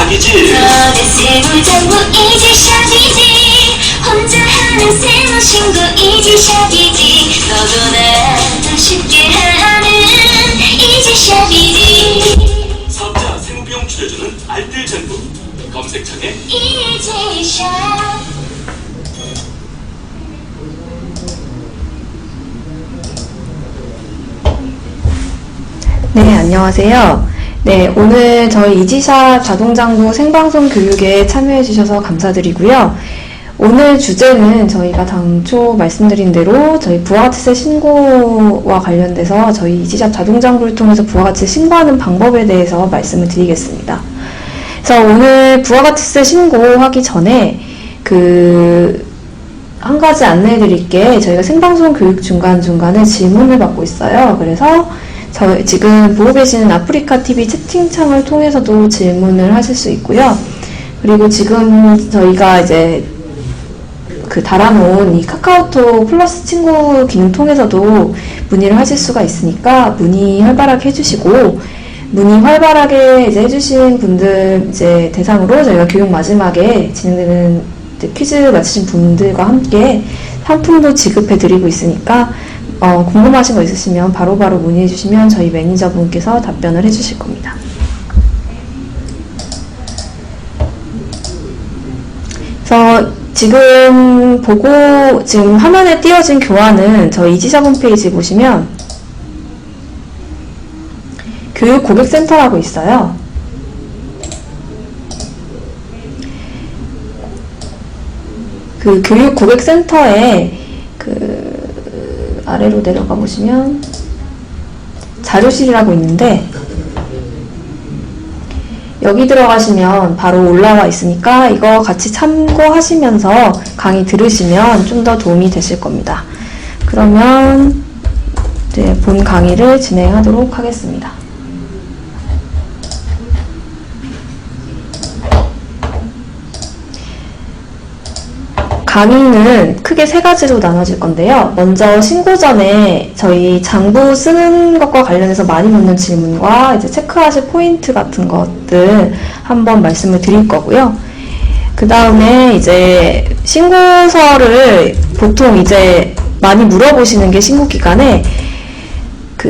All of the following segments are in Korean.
샤기지. 너네 세무장부 이제 샤기지. 혼자 하는 세무신고 이제 샤기지. 너도 나도 쉽게 하는 이제 샤기지. 사업자 세무비용 줄여주는 알뜰 정보. 검색창에 이제 샤. 네, 안녕하세요. 네, 오늘 저희 이지샵 자동장부 생방송 교육에 참여해 주셔서 감사드리고요. 오늘 주제는 저희가 당초 말씀드린 대로 저희 부가가치세 신고와 관련돼서 저희 이지샵 자동장부를 통해서 부가가치세 신고하는 방법에 대해서 말씀을 드리겠습니다. 그래서 오늘 부가가치세 신고하기 전에 한 가지 안내해 드릴게, 저희가 생방송 교육 중간중간에 질문을 받고 있어요. 그래서 지금 보고 계시는 아프리카TV 채팅창을 통해서도 질문을 하실 수 있고요. 그리고 지금 저희가 이제 달아놓은 이 카카오톡 플러스 친구 기능 통해서도 문의를 하실 수가 있으니까 문의 활발하게 해주시고, 문의 활발하게 이제 해주신 분들 이제 대상으로 저희가 교육 마지막에 진행되는 퀴즈 맞히신 분들과 함께 상품도 지급해드리고 있으니까 궁금하신 거 있으시면 바로바로 문의해 주시면 저희 매니저분께서 답변을 해주실 겁니다. 그래서 지금 화면에 띄어진 교환은 저희 이지샵 홈페이지 보시면 교육 고객센터라고 있어요. 그 교육 고객센터에 아래로 내려가 보시면 자료실이라고 있는데, 여기 들어가시면 바로 올라와 있으니까 이거 같이 참고하시면서 강의 들으시면 좀 더 도움이 되실 겁니다. 그러면 이제 본 강의를 진행하도록 하겠습니다. 강의는 크게 세 가지로 나눠질 건데요. 먼저 신고 전에 저희 장부 쓰는 것과 관련해서 많이 묻는 질문과 이제 체크하실 포인트 같은 것들 한번 말씀을 드릴 거고요. 그 다음에 이제 신고서를 보통 이제 많이 물어보시는 게 신고 기간에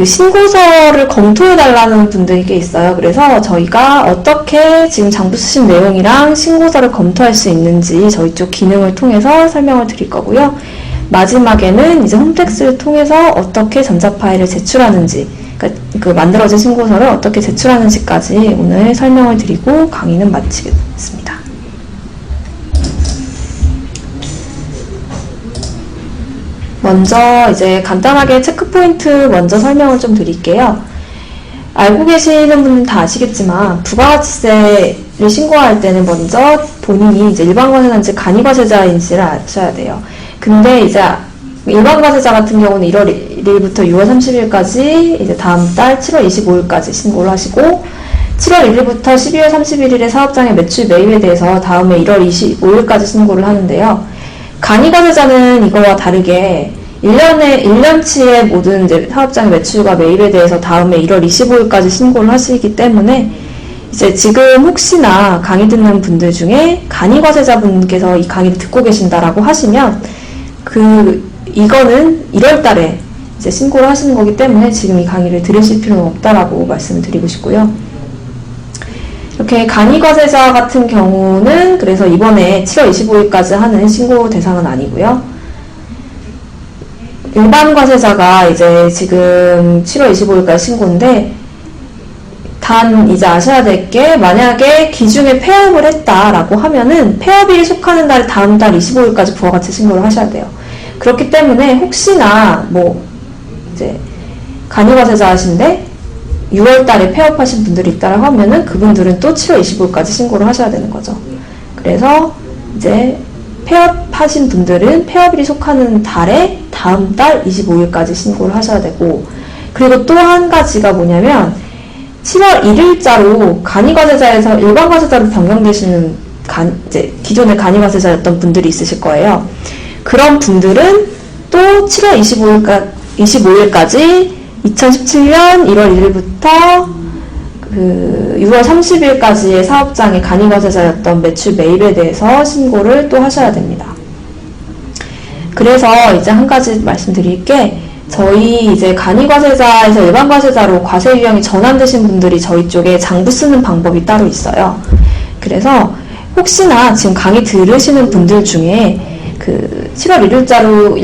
신고서를 검토해달라는 분들이 꽤 있어요. 그래서 저희가 어떻게 지금 장부 쓰신 내용이랑 신고서를 검토할 수 있는지 저희 쪽 기능을 통해서 설명을 드릴 거고요. 마지막에는 이제 홈택스를 통해서 어떻게 전자 파일을 제출하는지, 그러니까 만들어진 신고서를 어떻게 제출하는지까지 오늘 설명을 드리고 강의는 마치겠습니다. 먼저 이제 간단하게 체크포인트 먼저 설명을 좀 드릴게요. 알고 계시는 분은 다 아시겠지만 부가가치세를 신고할 때는 먼저 본인이 이제 일반과세자인지 간이과세자인지를 아셔야 돼요. 근데 이제 일반과세자 같은 경우는 1월 1일부터 6월 30일까지 이제 다음 달 7월 25일까지 신고를 하시고, 7월 1일부터 12월 31일에 사업장의 매출 매입에 대해서 다음에 1월 25일까지 신고를 하는데요. 간이과세자는 이거와 다르게 1년치의 모든 이제 사업장의 매출과 매입에 대해서 다음에 1월 25일까지 신고를 하시기 때문에, 이제 지금 혹시나 강의 듣는 분들 중에 간이과세자분께서 이 강의를 듣고 계신다라고 하시면 이거는 1월 달에 이제 신고를 하시는 거기 때문에 지금 이 강의를 들으실 필요는 없다라고 말씀을 드리고 싶고요. 이렇게 간이과세자 같은 경우는 그래서 이번에 7월 25일까지 하는 신고 대상은 아니고요. 일반 과세자가 이제 지금 7월 25일까지 신고인데, 단 이제 아셔야 될 게, 만약에 기준에 폐업을 했다라고 하면은 폐업일이 속하는 날 다음 달 25일까지 부가가치 신고를 하셔야 돼요. 그렇기 때문에 혹시나 이제 간이과세자이신데 6월 달에 폐업하신 분들이 있다라고 하면은 그분들은 또 7월 25일까지 신고를 하셔야 되는 거죠. 그래서 이제 폐업하신 분들은 폐업일이 속하는 달에 다음 달 25일까지 신고를 하셔야 되고, 그리고 또 한 가지가 뭐냐면 7월 1일자로 간이과세자에서 일반과세자로 변경되시는 이제 기존의 간이과세자였던 분들이 있으실 거예요. 그런 분들은 또 7월 25일까지 2017년 1월 1일부터 6월 30일까지의 사업장의 간이과세자였던 매출 매입에 대해서 신고를 또 하셔야 됩니다. 그래서 이제 한 가지 말씀드릴 게, 저희 이제 간이과세자에서 일반과세자로 과세 유형이 전환되신 분들이 저희 쪽에 장부 쓰는 방법이 따로 있어요. 그래서 혹시나 지금 강의 들으시는 분들 중에 그 7월 1일자로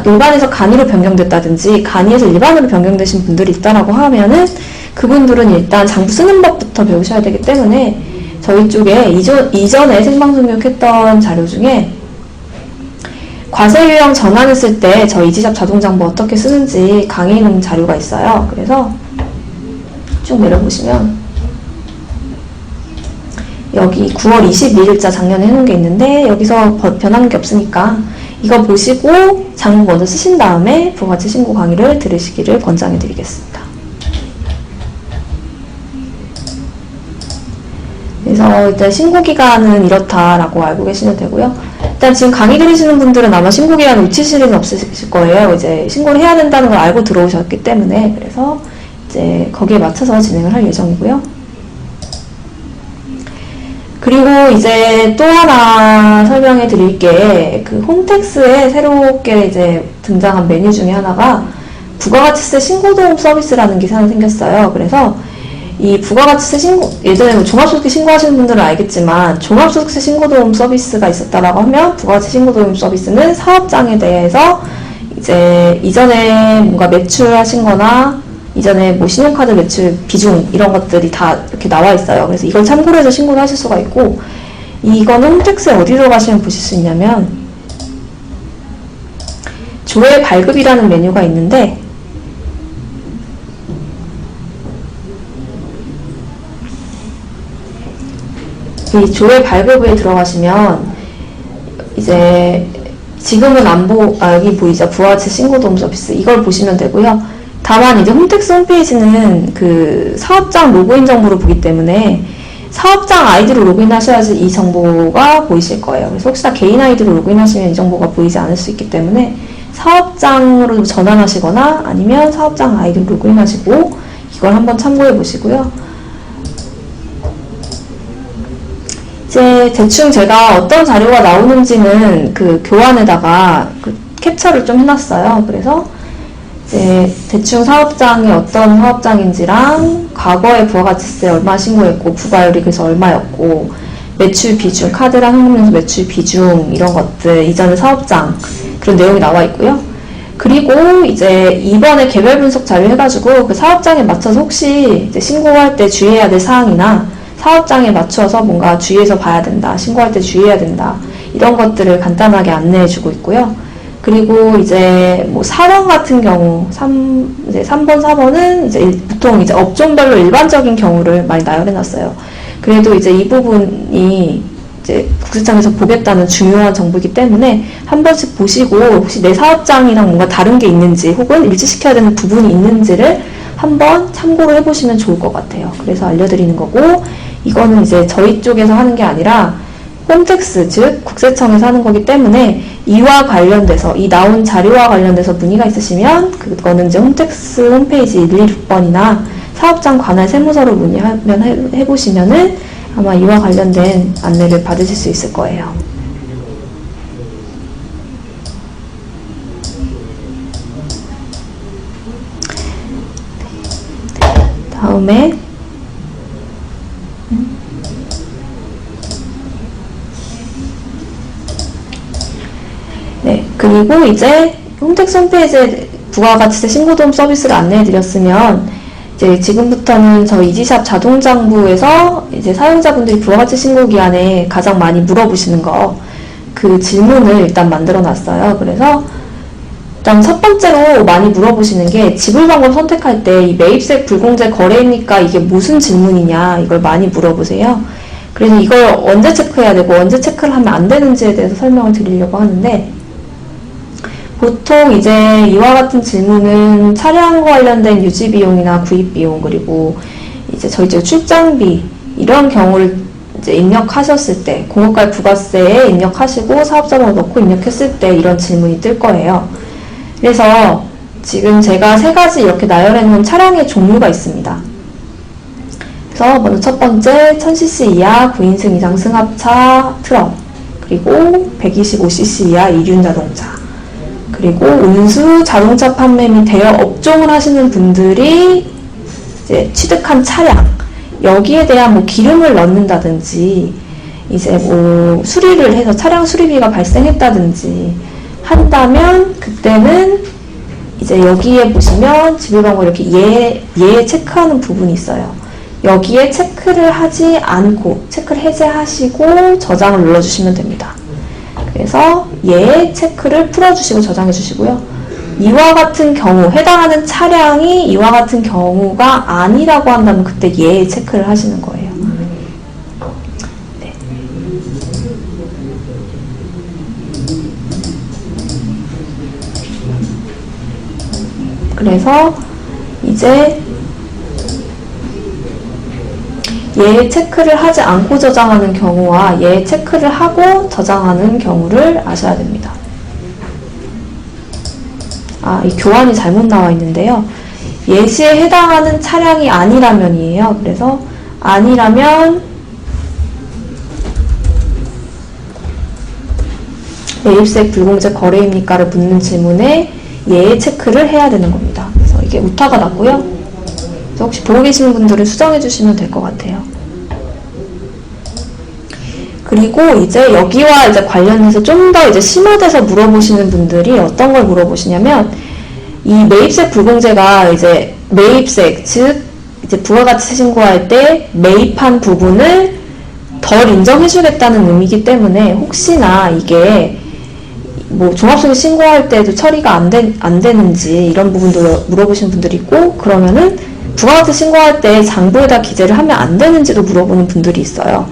일반에서 간이로 변경됐다든지 간이에서 일반으로 변경되신 분들이 있다라고 하면은, 그분들은 일단 장부 쓰는 법부터 배우셔야 되기 때문에 저희 쪽에 이전에 생방송 교육했던 자료 중에 과세 유형 전환했을 때 저희 이지샵 자동장부 어떻게 쓰는지 강의 있는 자료가 있어요. 그래서 쭉 내려보시면 여기 9월 22일자 작년에 해놓은 게 있는데, 여기서 변한 게 없으니까 이거 보시고 장부 먼저 쓰신 다음에 부가가치 신고 강의를 들으시기를 권장해 드리겠습니다. 그래서 일단 신고기간은 이렇다라고 알고 계시면 되고요. 일단 지금 강의 들으시는 분들은 아마 신고기간 놓치실 일은 없으실 거예요. 이제 신고를 해야 된다는 걸 알고 들어오셨기 때문에. 그래서 이제 거기에 맞춰서 진행을 할 예정이고요. 그리고 이제 또 하나 설명해 드릴 게, 그 홈택스에 새롭게 이제 등장한 메뉴 중에 하나가 부가가치세 신고도움 서비스라는 게 새로 생겼어요. 그래서 이 부가가치세 신고, 예전에 뭐 종합소득세 신고하시는 분들은 알겠지만 종합소득세 신고도움 서비스가 있었다라고 하면, 부가가치 신고도움 서비스는 사업장에 대해서 이제 이전에 뭔가 매출하신 거나 이전에 뭐 신용카드 매출 비중 이런 것들이 다 이렇게 나와 있어요. 그래서 이걸 참고로 해서 신고를 하실 수가 있고, 이거는 홈택스에 어디 들어가시면 보실 수 있냐면 조회 발급이라는 메뉴가 있는데, 이 조회 발급에 들어가시면 이제 지금은 여기 보이죠? 부가가치 신고도움 서비스, 이걸 보시면 되고요. 다만 이제 홈택스 홈페이지는 그 사업장 로그인 정보를 보기 때문에 사업장 아이디로 로그인하셔야지 이 정보가 보이실 거예요. 그래서 혹시나 개인 아이디로 로그인하시면 이 정보가 보이지 않을 수 있기 때문에 사업장으로 전환하시거나 아니면 사업장 아이디로 로그인하시고 이걸 한번 참고해 보시고요. 이제 대충 제가 어떤 자료가 나오는지는 그 교환에다가 그 캡처를 좀 해놨어요. 그래서 이제 대충 사업장이 어떤 사업장인지랑 과거에 부가가치세 얼마 신고했고 부가율이 그래서 얼마였고 매출 비중, 카드랑 현금연수 매출 비중 이런 것들, 이전의 사업장 그런 내용이 나와 있고요. 그리고 이제 이번에 개별 분석 자료 해가지고 그 사업장에 맞춰서 혹시 이제 신고할 때 주의해야 될 사항이나 사업장에 맞춰서 뭔가 주의해서 봐야 된다, 신고할 때 주의해야 된다, 이런 것들을 간단하게 안내해주고 있고요. 그리고 이제 뭐 4번 같은 경우, 이제 3번, 4번은 이제 보통 이제 업종별로 일반적인 경우를 많이 나열해놨어요. 그래도 이제 이 부분이 이제 국세청에서 보겠다는 중요한 정보이기 때문에 한 번씩 보시고 혹시 내 사업장이랑 뭔가 다른 게 있는지 혹은 일치시켜야 되는 부분이 있는지를 한번 참고를 해보시면 좋을 것 같아요. 그래서 알려드리는 거고, 이거는 이제 저희 쪽에서 하는 게 아니라 홈택스, 즉 국세청에서 하는 거기 때문에 이와 관련돼서, 이 나온 자료와 관련돼서 문의가 있으시면 그거는 이제 홈택스 홈페이지 126번이나 사업장 관할 세무서로 문의하면 해보시면은 아마 이와 관련된 안내를 받으실 수 있을 거예요. 다음에 네, 그리고 이제 홈택스 홈페이지에 부가가치세 신고도움 서비스를 안내해드렸으면 이제 지금부터는 저희 이지샵 자동장부에서 이제 사용자분들이 부가가치 신고 기간에 가장 많이 물어보시는 거, 그 질문을 일단 만들어 놨어요. 그래서 일단 첫 번째로 많이 물어보시는 게 지불 방법 선택할 때 이 매입세 불공제 거래입니까? 이게 무슨 질문이냐, 이걸 많이 물어보세요. 그래서 이걸 언제 체크해야 되고 언제 체크를 하면 안 되는지에 대해서 설명을 드리려고 하는데, 보통 이제 이와 같은 질문은 차량과 관련된 유지비용이나 구입비용, 그리고 이제 저희 쪽 출장비 이런 경우를 이제 입력하셨을 때, 공업가입 부가세에 입력하시고 사업자번호 넣고 입력했을 때 이런 질문이 뜰 거예요. 그래서 지금 제가 3가지 이렇게 나열해 놓은 차량의 종류가 있습니다. 그래서 먼저 첫 번째 1000cc 이하 9인승 이상 승합차 트럭, 그리고 125cc 이하 이륜 자동차, 그리고 운수, 자동차 판매 및 대여 업종을 하시는 분들이 이제 취득한 차량, 여기에 대한 뭐 기름을 넣는다든지 이제 뭐 수리를 해서 차량 수리비가 발생했다든지 한다면 그때는 이제 여기에 보시면 지불방법 이렇게 예 체크하는 부분이 있어요. 여기에 체크를 하지 않고 체크를 해제하시고 저장을 눌러주시면 됩니다. 그래서 예 체크를 풀어주시고 저장해 주시고요. 이와 같은 경우, 해당하는 차량이 이와 같은 경우가 아니라고 한다면 그때 예 체크를 하시는 거예요. 네. 그래서 이제 예 체크를 하지 않고 저장하는 경우와 예 체크를 하고 저장하는 경우를 아셔야 됩니다. 이 교환이 잘못 나와 있는데요. 예시에 해당하는 차량이 아니라면이에요. 그래서 아니라면 매입세액 불공제 거래입니까를 묻는 질문에 예 체크를 해야 되는 겁니다. 그래서 이게 오타가 났고요. 그래서 혹시 보고 계시는 분들은 수정해 주시면 될 것 같아요. 그리고 이제 여기와 이제 관련해서 좀 더 이제 심화돼서 물어보시는 분들이 어떤 걸 물어보시냐면, 이 매입세액 불공제가 이제 매입세액, 즉 이제 부가가치 신고할 때 매입한 부분을 덜 인정해주겠다는 의미이기 때문에 혹시나 이게 뭐 종합소득 신고할 때도 처리가 안 되는지 이런 부분도 물어보시는 분들이 있고, 그러면은 부가가치 신고할 때 장부에다 기재를 하면 안 되는지도 물어보는 분들이 있어요.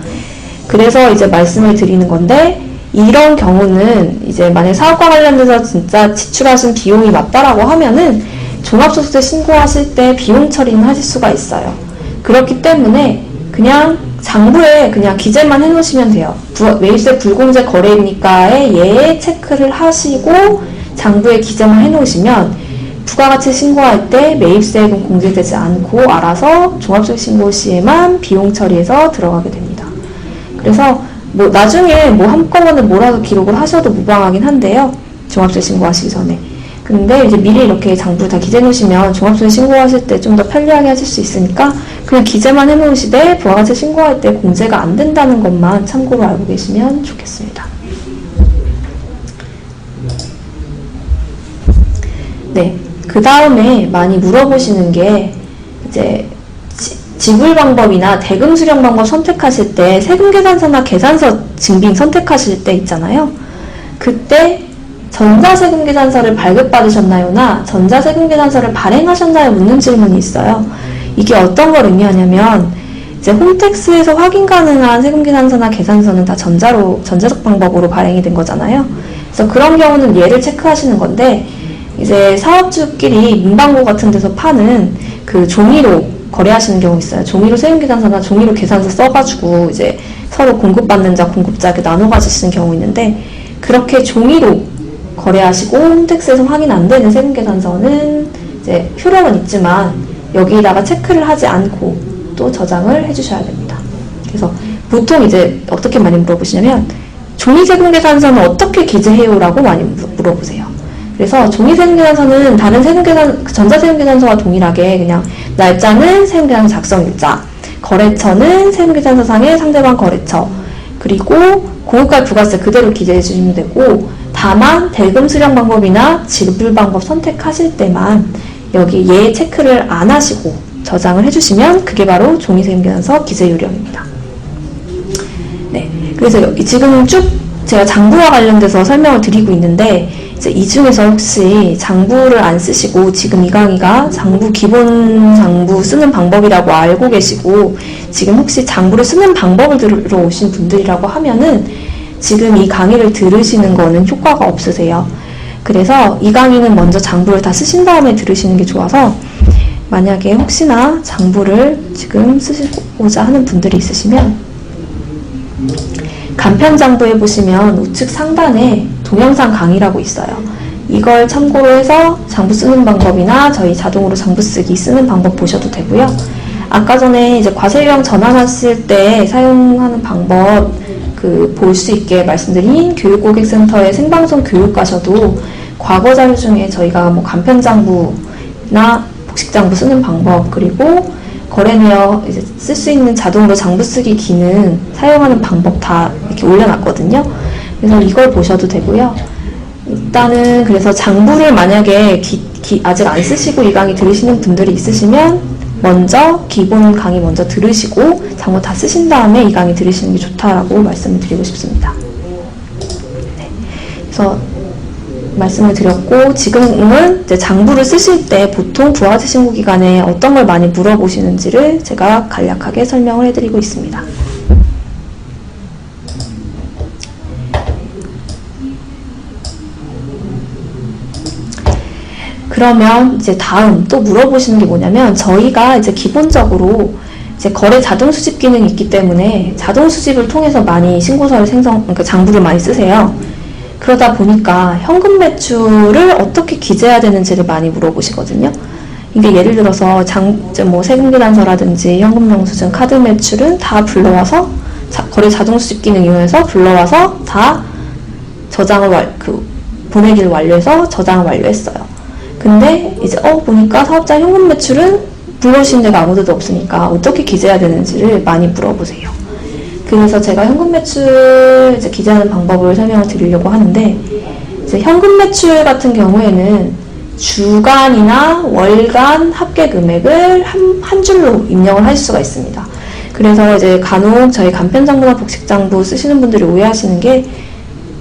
그래서 이제 말씀을 드리는 건데, 이런 경우는 이제 만약 사업과 관련돼서 진짜 지출하신 비용이 맞다라고 하면은 종합소득세 신고하실 때 비용 처리는 하실 수가 있어요. 그렇기 때문에 그냥 장부에 그냥 기재만 해놓으시면 돼요. 매입세 불공제 거래입니까에 예 체크를 하시고 장부에 기재만 해놓으시면 부가가치 신고할 때 매입세액은 공제되지 않고 알아서 종합소득 신고 시에만 비용 처리해서 들어가게 됩니다. 그래서 뭐 나중에 뭐 한꺼번에 뭐라도 기록을 하셔도 무방하긴 한데요. 종합소득 신고하시기 전에. 근데 이제 미리 이렇게 장부를 다 기재해 놓으시면 종합소득 신고하실 때 좀 더 편리하게 하실 수 있으니까 그냥 기재만 해 놓으시되 부가가치 신고할 때 공제가 안 된다는 것만 참고로 알고 계시면 좋겠습니다. 네. 그 다음에 많이 물어보시는 게 이제 지불 방법이나 대금 수령 방법 선택하실 때 세금계산서나 계산서 증빙 선택하실 때 있잖아요. 그때 전자세금계산서를 발급받으셨나요나 전자세금계산서를 발행하셨나요? 묻는 질문이 있어요. 이게 어떤 걸 의미하냐면 이제 홈택스에서 확인 가능한 세금계산서나 계산서는 다 전자적 방법으로 발행이 된 거잖아요. 그래서 그런 경우는 얘를 체크하시는 건데, 이제 사업주끼리 문방구 같은 데서 파는 그 종이로 거래하시는 경우 있어요. 종이로 세금계산서나 종이로 계산서 써가지고 이제 서로 공급받는 자, 공급자 이렇게 나눠 가지시는 경우 있는데, 그렇게 종이로 거래하시고 홈택스에서 확인 안 되는 세금계산서는 이제 효력은 있지만 여기에다가 체크를 하지 않고 또 저장을 해주셔야 됩니다. 그래서 보통 이제 어떻게 많이 물어보시냐면, 종이 세금계산서는 어떻게 기재해요? 라고 많이 물어보세요. 그래서 종이 세금계산서는 다른 전자세금계산서와 동일하게 그냥 날짜는 세금계산서 작성일자, 거래처는 세금계산서상의 상대방 거래처, 그리고 공급과 부가세 그대로 기재해 주시면 되고, 다만 대금 수령 방법이나 지불 방법 선택하실 때만 여기 예 체크를 안 하시고 저장을 해주시면 그게 바로 종이세금계산서 기재 요령입니다. 네, 그래서 지금 쭉 제가 장부와 관련돼서 설명을 드리고 있는데, 이제 이 중에서 혹시 장부를 안 쓰시고 지금 이 강의가 기본 장부 쓰는 방법이라고 알고 계시고 지금 혹시 장부를 쓰는 방법을 들으러 오신 분들이라고 하면은 지금 이 강의를 들으시는 거는 효과가 없으세요. 그래서 이 강의는 먼저 장부를 다 쓰신 다음에 들으시는 게 좋아서, 만약에 혹시나 장부를 지금 쓰시고자 하는 분들이 있으시면 간편장부에 보시면 우측 상단에 동영상 강의라고 있어요. 이걸 참고로 해서 장부 쓰는 방법이나 저희 자동으로 장부 쓰기 쓰는 방법 보셔도 되고요. 아까 전에 이제 과세유형 전환하실 때 사용하는 방법 볼 수 있게 말씀드린 교육고객센터의 생방송 교육 가셔도 과거 자료 중에 저희가 뭐 간편장부나 복식장부 쓰는 방법, 그리고 거래내역 이제 쓸 수 있는 자동으로 장부 쓰기 기능 사용하는 방법 다 이렇게 올려놨거든요. 그래서 이걸 보셔도 되고요. 일단은 그래서 장부를 만약에 아직 안 쓰시고 이 강의 들으시는 분들이 있으시면 먼저 기본 강의 먼저 들으시고 장부 다 쓰신 다음에 이 강의 들으시는 게 좋다라고 말씀을 드리고 싶습니다. 네. 그래서 말씀을 드렸고, 지금은 이제 장부를 쓰실 때 보통 부가세 신고 기간에 어떤 걸 많이 물어보시는지를 제가 간략하게 설명을 해드리고 있습니다. 그러면 이제 다음 또 물어보시는 게 뭐냐면, 저희가 이제 기본적으로 이제 거래 자동 수집 기능이 있기 때문에 자동 수집을 통해서 많이 신고서를 그러니까 장부를 많이 쓰세요. 그러다 보니까 현금 매출을 어떻게 기재해야 되는지를 많이 물어보시거든요. 이게 예를 들어서 뭐 세금계산서라든지 현금영수증, 카드 매출은 다 불러와서 거래 자동 수집 기능 이용해서 불러와서 다 저장을 보내기를 완료해서 저장을 완료했어요. 근데 이제 보니까 사업자 현금 매출은 불러주신 데가 아무데도 없으니까 어떻게 기재해야 되는지를 많이 물어보세요. 그래서 제가 현금 매출 이제 기재하는 방법을 설명을 드리려고 하는데, 이제 현금 매출 같은 경우에는 주간이나 월간 합계 금액을 한 줄로 입력을 하실 수가 있습니다. 그래서 이제 간혹 저희 간편장부나 복식장부 쓰시는 분들이 오해하시는 게,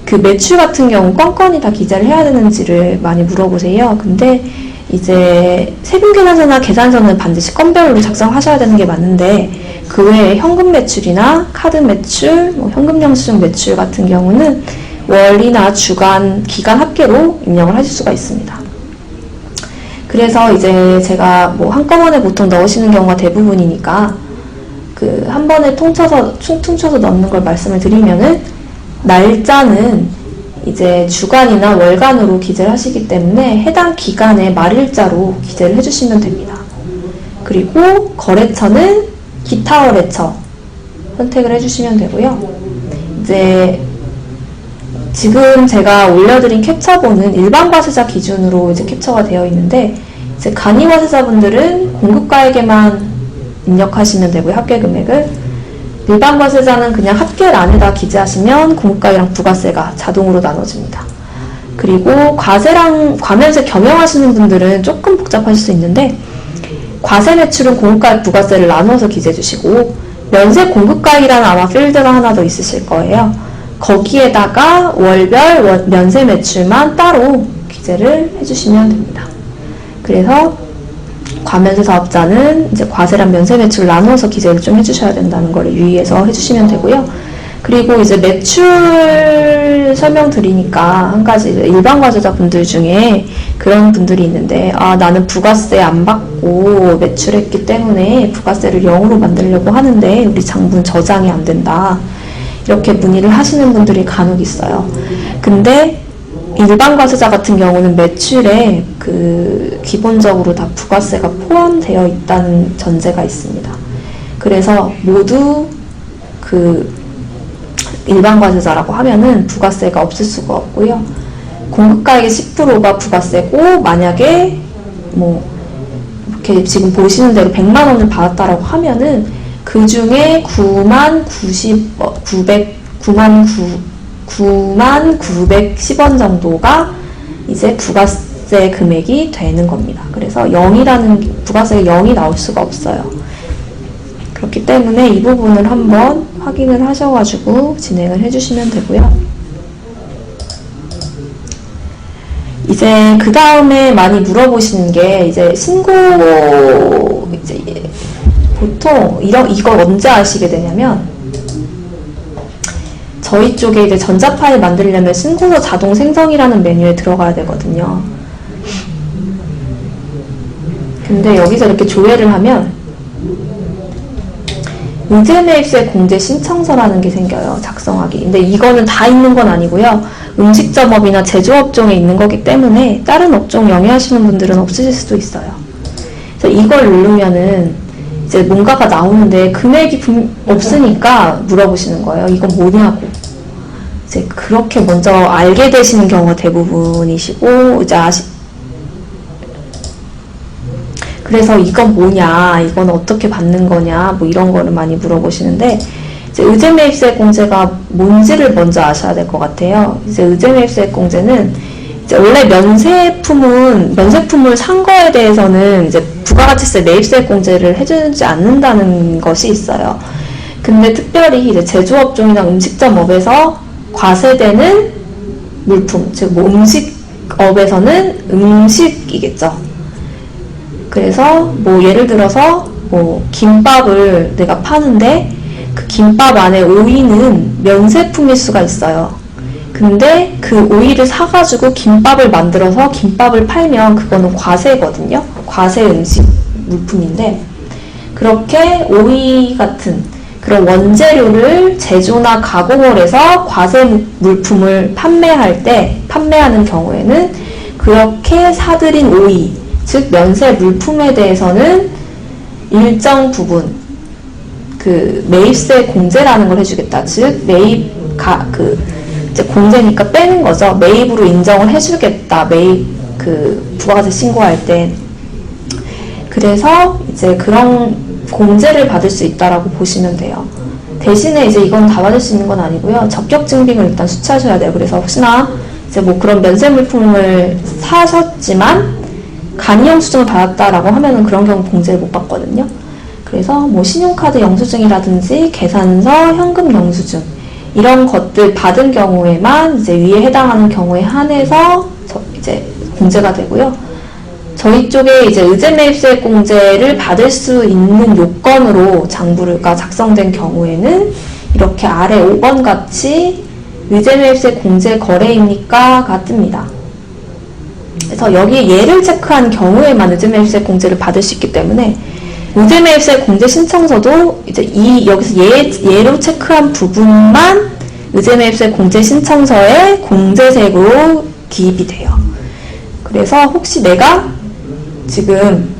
그 매출 같은 경우 건건이 다 기재를 해야 되는지를 많이 물어보세요. 근데 이제 세금계산서나 계산서는 반드시 건별로 작성하셔야 되는 게 맞는데, 그 외에 현금 매출이나 카드 매출, 뭐 현금영수증 매출 같은 경우는 월이나 주간, 기간 합계로 입력을 하실 수가 있습니다. 그래서 이제 제가 뭐 한꺼번에 보통 넣으시는 경우가 대부분이니까 한 번에 퉁쳐서 넣는 걸 말씀을 드리면은, 날짜는 이제 주간이나 월간으로 기재를 하시기 때문에 해당 기간의 말일자로 기재를 해주시면 됩니다. 그리고 거래처는 기타 거래처 선택을 해주시면 되고요. 이제 지금 제가 올려드린 캡처본은 일반 과세자 기준으로 이제 캡처가 되어 있는데, 이제 간이 과세자분들은 공급가액에만 입력하시면 되고요. 합계 금액을. 일반 과세자는 그냥 합계란에다 기재하시면 공급가액이랑 부가세가 자동으로 나눠집니다. 그리고 과면세 겸용하시는 분들은 조금 복잡하실 수 있는데, 과세 매출은 공급가액, 부가세를 나눠서 기재해 주시고, 면세 공급가액이라는 아마 필드가 하나 더 있으실 거예요. 거기에다가 월별 면세 매출만 따로 기재를 해주시면 됩니다. 그래서 과면세 사업자는 이제 과세랑 면세 매출을 나눠서 기재를 좀 해주셔야 된다는 거를 유의해서 해주시면 되고요. 그리고 이제 매출 설명드리니까 한 가지, 일반 과세자분들 중에 그런 분들이 있는데, 나는 부가세 안 받고 매출했기 때문에 부가세를 0으로 만들려고 하는데 우리 장부는 저장이 안 된다, 이렇게 문의를 하시는 분들이 간혹 있어요. 근데 일반 과세자 같은 경우는 매출에 기본적으로 다 부가세가 포함되어 있다는 전제가 있습니다. 그래서 모두 일반 과세자라고 하면은 부가세가 없을 수가 없고요. 공급가액의 10%가 부가세고, 만약에 뭐 이렇게 지금 보시는 대로 100만 원을 받았다라고 하면은 그 중에 9,910원 정도가 이제 부가세 금액이 되는 겁니다. 그래서 부가세가 0이 나올 수가 없어요. 그렇기 때문에 이 부분을 한번 확인을 하셔가지고 진행을 해주시면 되고요. 이제 그 다음에 많이 물어보시는 게, 이제 보통 이걸 언제 아시게 되냐면, 저희 쪽에 이제 전자 파일 만들려면 신고서 자동 생성이라는 메뉴에 들어가야 되거든요. 근데 여기서 이렇게 조회를 하면 의제매입세 공제 신청서라는 게 생겨요. 작성하기. 근데 이거는 다 있는 건 아니고요. 음식점업이나 제조업종에 있는 거기 때문에 다른 업종 영위하시는 분들은 없으실 수도 있어요. 그래서 이걸 누르면은 이제 뭔가가 나오는데 금액이 없으니까 물어보시는 거예요. 이건 뭐냐고. 이제 그렇게 먼저 알게 되시는 경우가 대부분이시고, 이제 그래서 이건 뭐냐, 이건 어떻게 받는 거냐, 뭐 이런 거를 많이 물어보시는데, 이제 의제매입세액 공제가 뭔지를 먼저 아셔야 될 것 같아요. 이제 의제매입세액 공제는 이제 원래 면세품을 산 거에 대해서는 이제 부가가치세 매입세액 공제를 해주지 않는다는 것이 있어요. 근데 특별히 이제 제조업종이나 음식점업에서 과세되는 물품, 즉 뭐 음식업에서는 음식이겠죠. 그래서 뭐 예를 들어서 뭐 김밥을 내가 파는데 그 김밥 안에 오이는 면세품일 수가 있어요. 근데 그 오이를 사가지고 김밥을 만들어서 김밥을 팔면 그거는 과세거든요. 과세 음식 물품인데, 그렇게 오이 같은 그런 원재료를 제조나 가공을 해서 과세 물품을 판매하는 경우에는 그렇게 사들인 오이, 즉 면세 물품에 대해서는 일정 부분 그 매입세 공제라는 걸 해주겠다. 즉 이제 공제니까 빼는 거죠. 매입으로 인정을 해주겠다. 매입 부가가치 신고할 때. 그래서 이제 그런 공제를 받을 수 있다라고 보시면 돼요. 대신에 이제 이건 다 받을 수 있는 건 아니고요. 적격 증빙을 일단 수취하셔야 돼요. 그래서 혹시나 이제 뭐 그런 면세 물품을 사셨지만 간이 영수증을 받았다라고 하면은 그런 경우 공제를 못 받거든요. 그래서 뭐 신용카드 영수증이라든지 계산서, 현금 영수증 이런 것들 받은 경우에만 이제 위에 해당하는 경우에 한해서 이제 공제가 되고요. 저희 쪽에 이제 의제매입세액 공제를 받을 수 있는 요건으로 장부가 작성된 경우에는 이렇게 아래 5번 같이 의제매입세액 공제 거래입니까?가 뜹니다. 그래서 여기에 예를 체크한 경우에만 의제매입세액 공제를 받을 수 있기 때문에 의제매입세액 공제 신청서도 이제 여기서 예로 체크한 부분만 의제매입세액 공제 신청서에 공제세액으로 기입이 돼요. 그래서 혹시 내가 지금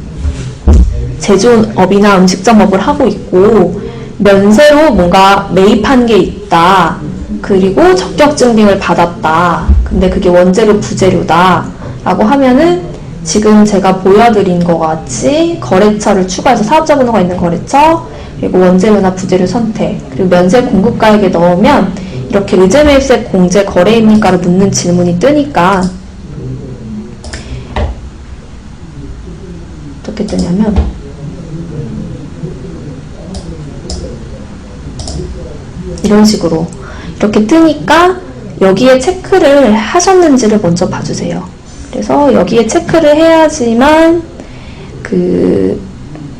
제조업이나 음식점업을 하고 있고 면세로 뭔가 매입한 게 있다. 그리고 적격 증빙을 받았다. 근데 그게 원재료 부재료다. 라고 하면은 지금 제가 보여드린 것 같이 거래처를 추가해서 사업자 번호가 있는 거래처, 그리고 원재료나 부재료 선택, 그리고 면세 공급가액에 넣으면 이렇게 의제매입세액 공제 거래입니까를 묻는 질문이 뜨니까 어떻게 뜨냐면 이런 식으로 이렇게 뜨니까 여기에 체크를 하셨는지를 먼저 봐주세요. 그래서 여기에 체크를 해야지만 그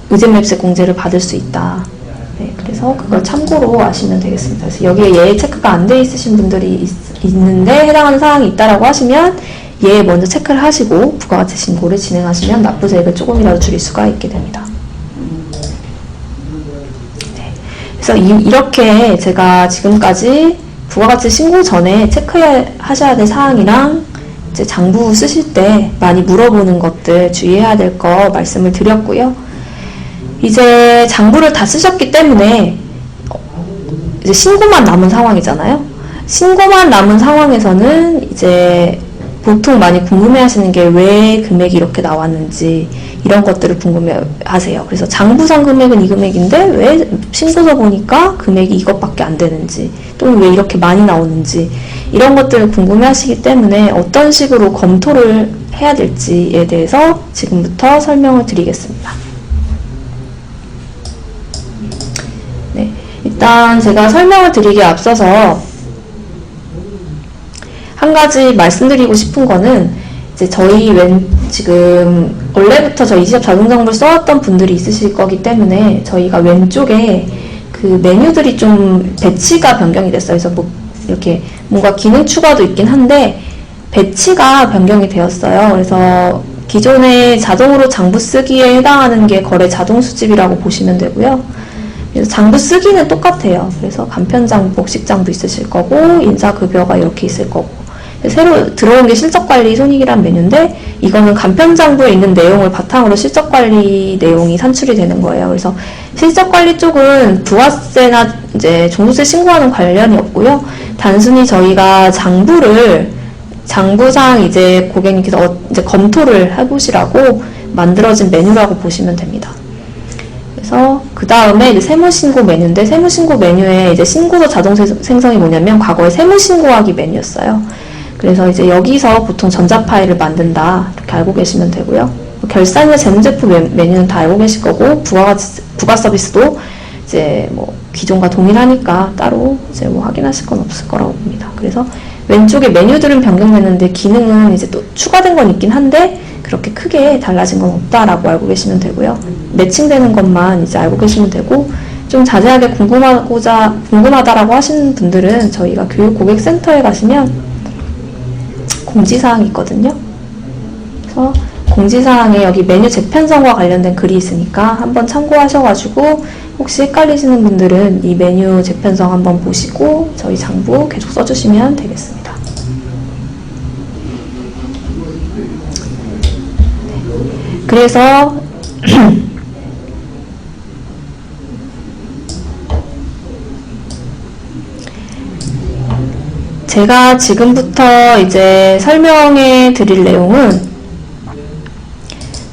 의제매입세 공제를 받을 수 있다. 네, 그래서 그걸 참고로 아시면 되겠습니다. 그래서 여기에 예 체크가 안 돼 있으신 분들이 있는데 해당하는 사항이 있다라고 하시면 예 먼저 체크를 하시고 부가가치 신고를 진행하시면 납부세액을 조금이라도 줄일 수가 있게 됩니다. 네, 그래서 이렇게 제가 지금까지 부가가치 신고 전에 체크하셔야 될 사항이랑 이제 장부 쓰실 때 많이 물어보는 것들 주의해야 될 거 말씀을 드렸고요. 이제 장부를 다 쓰셨기 때문에 이제 신고만 남은 상황이잖아요. 신고만 남은 상황에서는 이제 보통 많이 궁금해하시는 게 왜 금액이 이렇게 나왔는지 이런 것들을 궁금해하세요. 그래서 장부상 금액은 이 금액인데 왜 신고서 보니까 금액이 이것밖에 안 되는지, 또는 왜 이렇게 많이 나오는지 이런 것들을 궁금해하시기 때문에 어떤 식으로 검토를 해야 될지에 대해서 지금부터 설명을 드리겠습니다. 네, 일단 제가 설명을 드리기에 앞서서 한 가지 말씀드리고 싶은 거는 이제 저희 지금 원래부터 저희 이시샵 자동장부를 써왔던 분들이 있으실 거기 때문에 저희가 왼쪽에 그 메뉴들이 좀 배치가 변경이 됐어요. 그래서 뭐 이렇게 뭔가 기능 추가도 있긴 한데 배치가 변경이 되었어요. 그래서 기존에 자동으로 장부 쓰기에 해당하는 게 거래 자동 수집이라고 보시면 되고요. 그래서 장부 쓰기는 똑같아요. 그래서 간편장부, 복식장부 있으실 거고 인사급여가 이렇게 있을 거고 새로 들어온 게 실적관리 손익이란 메뉴인데 이거는 간편장부에 있는 내용을 바탕으로 실적관리 내용이 산출이 되는 거예요. 그래서 실적관리 쪽은 부가세나 이제 종부세 신고하는 관련이 없고요. 단순히 저희가 장부상 이제 고객님께서 이제 검토를 해보시라고 만들어진 메뉴라고 보시면 됩니다. 그래서 그 다음에 이제 세무신고 메뉴인데 세무신고 메뉴에 이제 신고서 자동 생성이 뭐냐면 과거에 세무신고하기 메뉴였어요. 그래서 이제 여기서 보통 전자 파일을 만든다 이렇게 알고 계시면 되고요. 결산이나 재무제표 메뉴는 다 알고 계실 거고 부가 서비스도 이제 뭐 기존과 동일하니까 따로 이제 뭐 확인하실 건 없을 거라고 봅니다. 그래서 왼쪽에 메뉴들은 변경됐는데 기능은 이제 또 추가된 건 있긴 한데 그렇게 크게 달라진 건 없다라고 알고 계시면 되고요. 매칭되는 것만 이제 알고 계시면 되고 좀 자세하게 궁금하다라고 하시는 분들은 저희가 교육고객센터에 가시면 공지사항이 있거든요. 그래서 공지사항에 여기 메뉴 재편성과 관련된 글이 있으니까 한번 참고하셔가지고 혹시 헷갈리시는 분들은 이 메뉴 재편성 한번 보시고 저희 장부 계속 써주시면 되겠습니다. 그래서 제가 지금부터 이제 설명해 드릴 내용은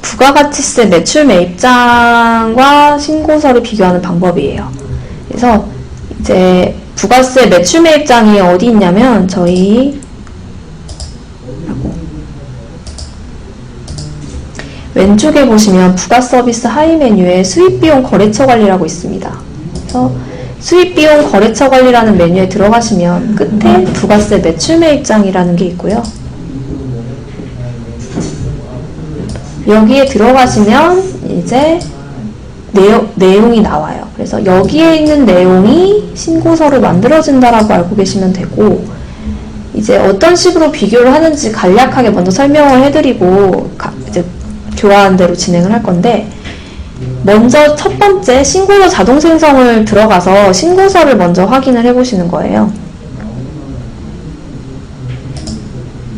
부가가치세 매출 매입장과 신고서를 비교하는 방법이에요. 그래서 이제 부가세 매출 매입장이 어디 있냐면 저희 왼쪽에 보시면 부가서비스 하위 메뉴에 수입비용 거래처 관리라고 있습니다. 그래서 수입비용 거래처 관리라는 메뉴에 들어가시면 끝에 부가세 매출 매입장이라는 게 있고요. 여기에 들어가시면 이제 내용이 나와요. 그래서 여기에 있는 내용이 신고서로 만들어진다라고 알고 계시면 되고 이제 어떤 식으로 비교를 하는지 간략하게 먼저 설명을 해드리고 이제 교화한 대로 진행을 할 건데 먼저 첫 번째 신고서 자동 생성을 들어가서 신고서를 먼저 확인을 해 보시는 거예요.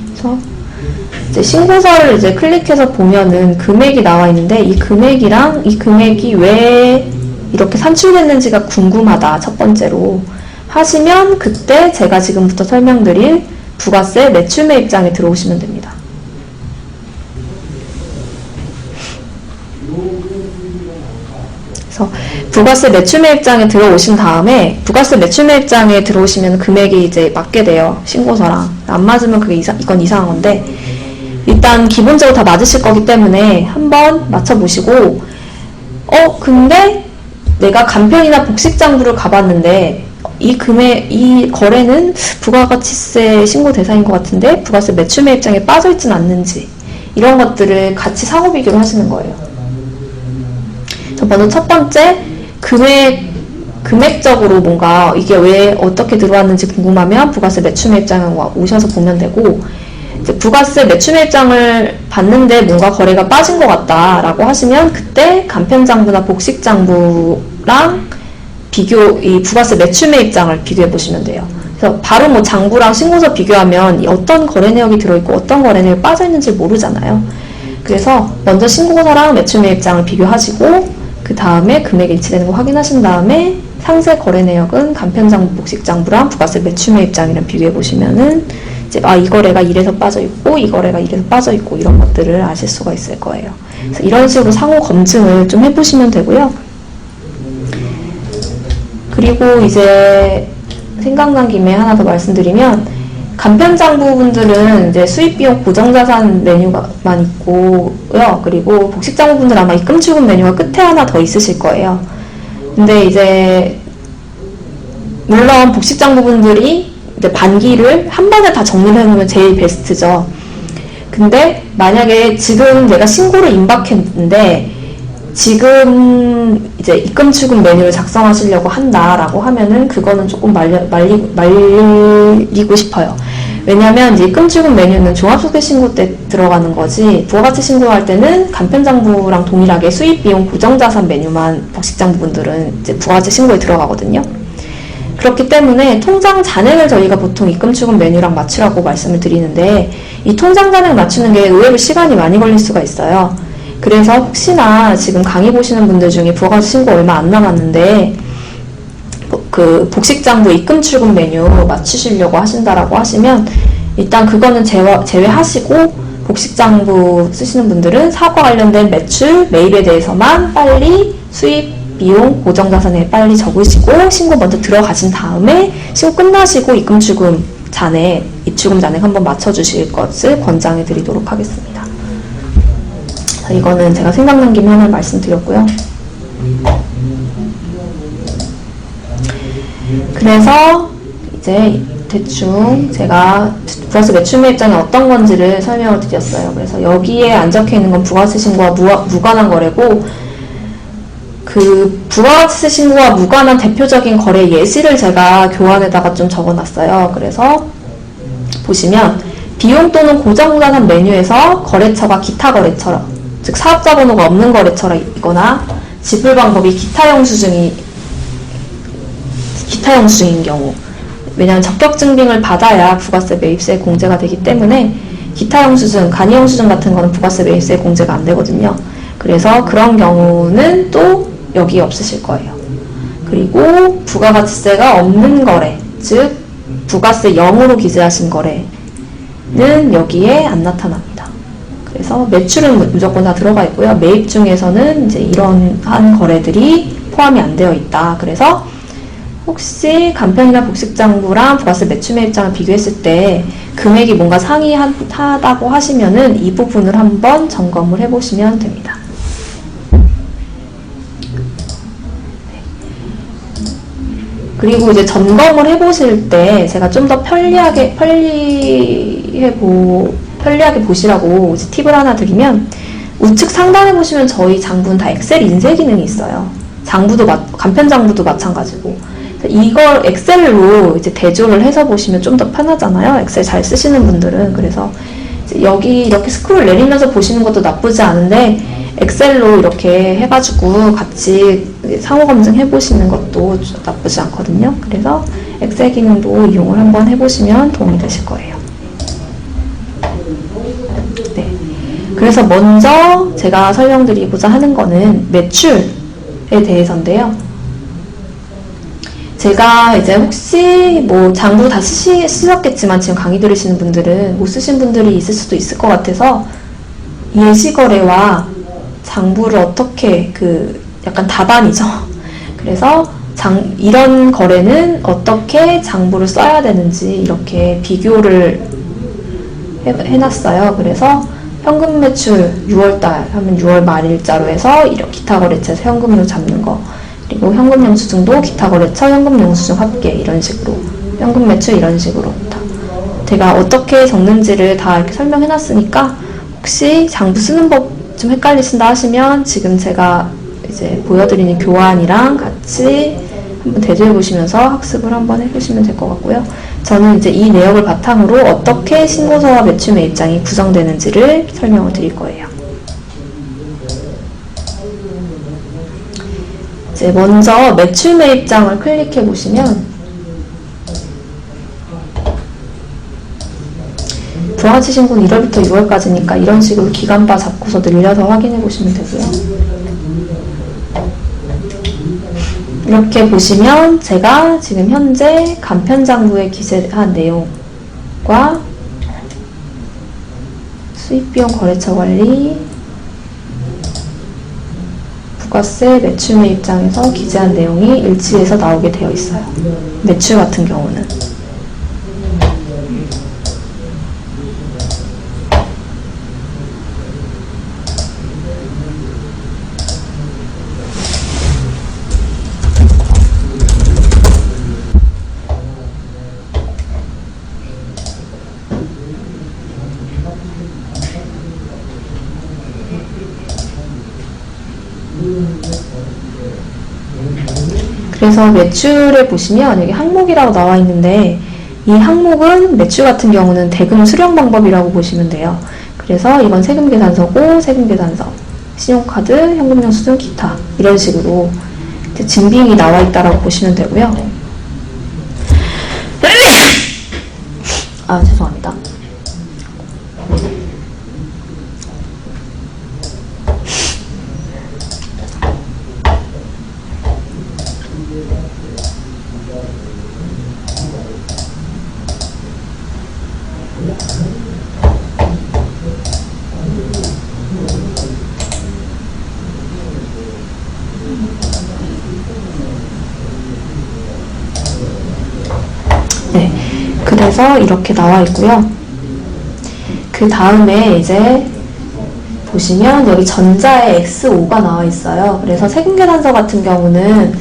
그래서 이제 신고서를 이제 클릭해서 보면은 금액이 나와 있는데 이 금액이랑 이 금액이 왜 이렇게 산출됐는지가 궁금하다 첫 번째로 하시면 그때 제가 지금부터 설명드릴 부가세 매출 매입장에 들어오시면 됩니다. 그래서 부가세 매출 매입장에 들어오신 다음에 부가세 매출 매입장에 들어오시면 금액이 이제 맞게 돼요. 신고서랑. 안 맞으면 이건 이상한 건데 일단 기본적으로 다 맞으실 거기 때문에 한번 맞춰보시고 근데 내가 간편이나 복식장부를 가봤는데 이 거래는 부가가치세 신고 대상인 것 같은데 부가세 매출 매입장에 빠져있진 않는지 이런 것들을 같이 상호 비교를 하시는 거예요. 먼저 첫 번째 금액적으로 뭔가 이게 왜 어떻게 들어왔는지 궁금하면 부가세 매출 매입장에 오셔서 보면 되고 이제 부가세 매출 매입장을 봤는데 뭔가 거래가 빠진 것 같다라고 하시면 그때 간편장부나 복식장부랑 이 부가세 매출 매입장을 비교해 보시면 돼요. 그래서 바로 뭐 장부랑 신고서 비교하면 어떤 거래 내역이 들어있고 어떤 거래 내역이 빠져있는지 모르잖아요. 그래서 먼저 신고서랑 매출 매입장을 비교하시고 그 다음에 금액 일치되는 거 확인하신 다음에 상세 거래 내역은 간편장부, 복식장부랑 부가세 매출 매입장이랑 비교해 보시면은 이제 이 거래가 이래서 빠져 있고 이 거래가 이래서 빠져 있고 이런 것들을 아실 수가 있을 거예요. 그래서 이런 식으로 상호 검증을 좀 해보시면 되고요. 그리고 이제 생각난 김에 하나 더 말씀드리면 간편장부 분들은 이제 수입비용 고정자산 메뉴만 있고요. 그리고 복식장부 분들은 아마 입금출금 메뉴가 끝에 하나 더 있으실 거예요. 근데 이제 물론 복식장부 분들이 이제 반기를 한 번에 다 정리를 해놓으면 제일 베스트죠. 근데 만약에 지금 내가 신고를 임박했는데 지금 이제 입금출금 메뉴를 작성하시려고 한다라고 하면은 그거는 조금 말리고 싶어요. 왜냐면 이제 입금출금 메뉴는 종합소득신고 때 들어가는 거지 부가가치 신고할 때는 간편장부랑 동일하게 수입비용 고정자산 메뉴만 복식장부분들은 이제 부가가치 신고에 들어가거든요. 그렇기 때문에 통장 잔액을 저희가 보통 입금 추금 메뉴랑 맞추라고 말씀을 드리는데, 이 통장 잔액 맞추는 게 의외로 시간이 많이 걸릴 수가 있어요. 그래서 혹시나 지금 강의 보시는 분들 중에 부가가치 신고 얼마 안 남았는데 그 복식장부 입금 출금 메뉴 맞추시려고 하신다라고 하시면, 일단 그거는 제외하시고 복식장부 쓰시는 분들은 사업과 관련된 매출, 매입에 대해서만 빨리 수입, 비용, 고정자산에 빨리 적으시고 신고 먼저 들어가신 다음에 신고 끝나시고 입금 출금 잔액, 입출금 잔액 한번 맞춰주실 것을 권장해 드리도록 하겠습니다. 이거는 제가 생각난 김에 하나 말씀드렸고요. 그래서 이제 대충 제가 부가세 매출 매입장이 어떤 건지를 설명을 드렸어요. 그래서 여기에 안 적혀 있는 건 부가세 신고와 무관한 거래고, 그 부가세 신고와 무관한 대표적인 거래 예시를 제가 교환에다가 좀 적어놨어요. 그래서 보시면 비용 또는 고정자산 메뉴에서 거래처가 기타 거래처럼, 즉 사업자 번호가 없는 거래처이거나 지불 방법이 기타 영수증인 경우, 왜냐하면 적격 증빙을 받아야 부가세 매입세 공제가 되기 때문에 기타 영수증, 간이 영수증 같은 거는 부가세 매입세 공제가 안 되거든요. 그래서 그런 경우는 또 여기에 없으실 거예요. 그리고 부가가치세가 없는 거래, 즉 부가세 0으로 기재하신 거래는 여기에 안 나타납니다. 그래서 매출은 무조건 다 들어가 있고요. 매입 중에서는 이제 이러한 거래들이 포함이 안 되어 있다. 그래서 혹시 간편이나 복식장부랑 부가세 매출 매입장을 비교했을 때 금액이 뭔가 상이하다고 하시면은 이 부분을 한번 점검을 해보시면 됩니다. 그리고 이제 점검을 해보실 때 제가 좀 더 편리하게 보시라고 팁을 하나 드리면, 우측 상단에 보시면 저희 장부는 다 엑셀 인쇄 기능이 있어요. 간편 장부도 마찬가지고. 이걸 엑셀로 이제 대조를 해서 보시면 좀 더 편하잖아요. 엑셀 잘 쓰시는 분들은. 그래서 여기 이렇게 스크롤 내리면서 보시는 것도 나쁘지 않은데, 엑셀로 이렇게 해가지고 같이 상호 검증 해보시는 것도 나쁘지 않거든요. 그래서 엑셀 기능도 이용을 한번 해보시면 도움이 되실 거예요. 네. 그래서 먼저 제가 설명드리고자 하는 거는 매출에 대해서인데요. 제가 이제 혹시 뭐 장부 다 쓰셨겠지만 지금 강의 들으시는 분들은 못 쓰신 분들이 있을 수도 있을 것 같아서, 예시거래와 장부를 어떻게 약간 다반이죠. 그래서 이런 거래는 어떻게 장부를 써야 되는지 이렇게 비교를 해놨어요. 그래서 현금 매출 6월달 하면 6월 말일자로 해서 이렇게 기타 거래처에서 현금으로 잡는 거, 그리고 현금 영수증도 기타 거래처 현금 영수증 합계 이런 식으로, 현금 매출 이런 식으로 제가 어떻게 적는지를 다 이렇게 설명해놨으니까 혹시 장부 쓰는 법 좀 헷갈리신다 하시면 지금 제가 이제 보여드리는 교환이랑 같이 한번 대조해 보시면서 학습을 한번 해보시면 될 것 같고요. 저는 이제 이 내역을 바탕으로 어떻게 신고서와 매출 매입장이 구성되는지를 설명을 드릴 거예요. 이제 먼저 매출 매입장을 클릭해 보시면 부가가치 신고는 1월부터 6월까지니까 이런 식으로 기간바 잡고서 늘려서 확인해 보시면 되고요. 이렇게 보시면 제가 지금 현재 간편장부에 기재한 내용과 수입비용 거래처 관리, 부가세 매출 매입장에서 기재한 내용이 일치해서 나오게 되어 있어요. 매출 같은 경우는. 그래서 매출에 보시면 여기 항목이라고 나와 있는데, 이 항목은 매출 같은 경우는 대금 수령 방법이라고 보시면 돼요. 그래서 이건 세금계산서고, 세금계산서, 신용카드, 현금영수증, 기타 이런 식으로 증빙이 나와 있다라고 보시면 되고요. 죄송합니다. 네, 그래서 이렇게 나와 있고요. 그 다음에 이제 보시면 여기 전자에 X5가 나와 있어요. 그래서 세금계산서 같은 경우는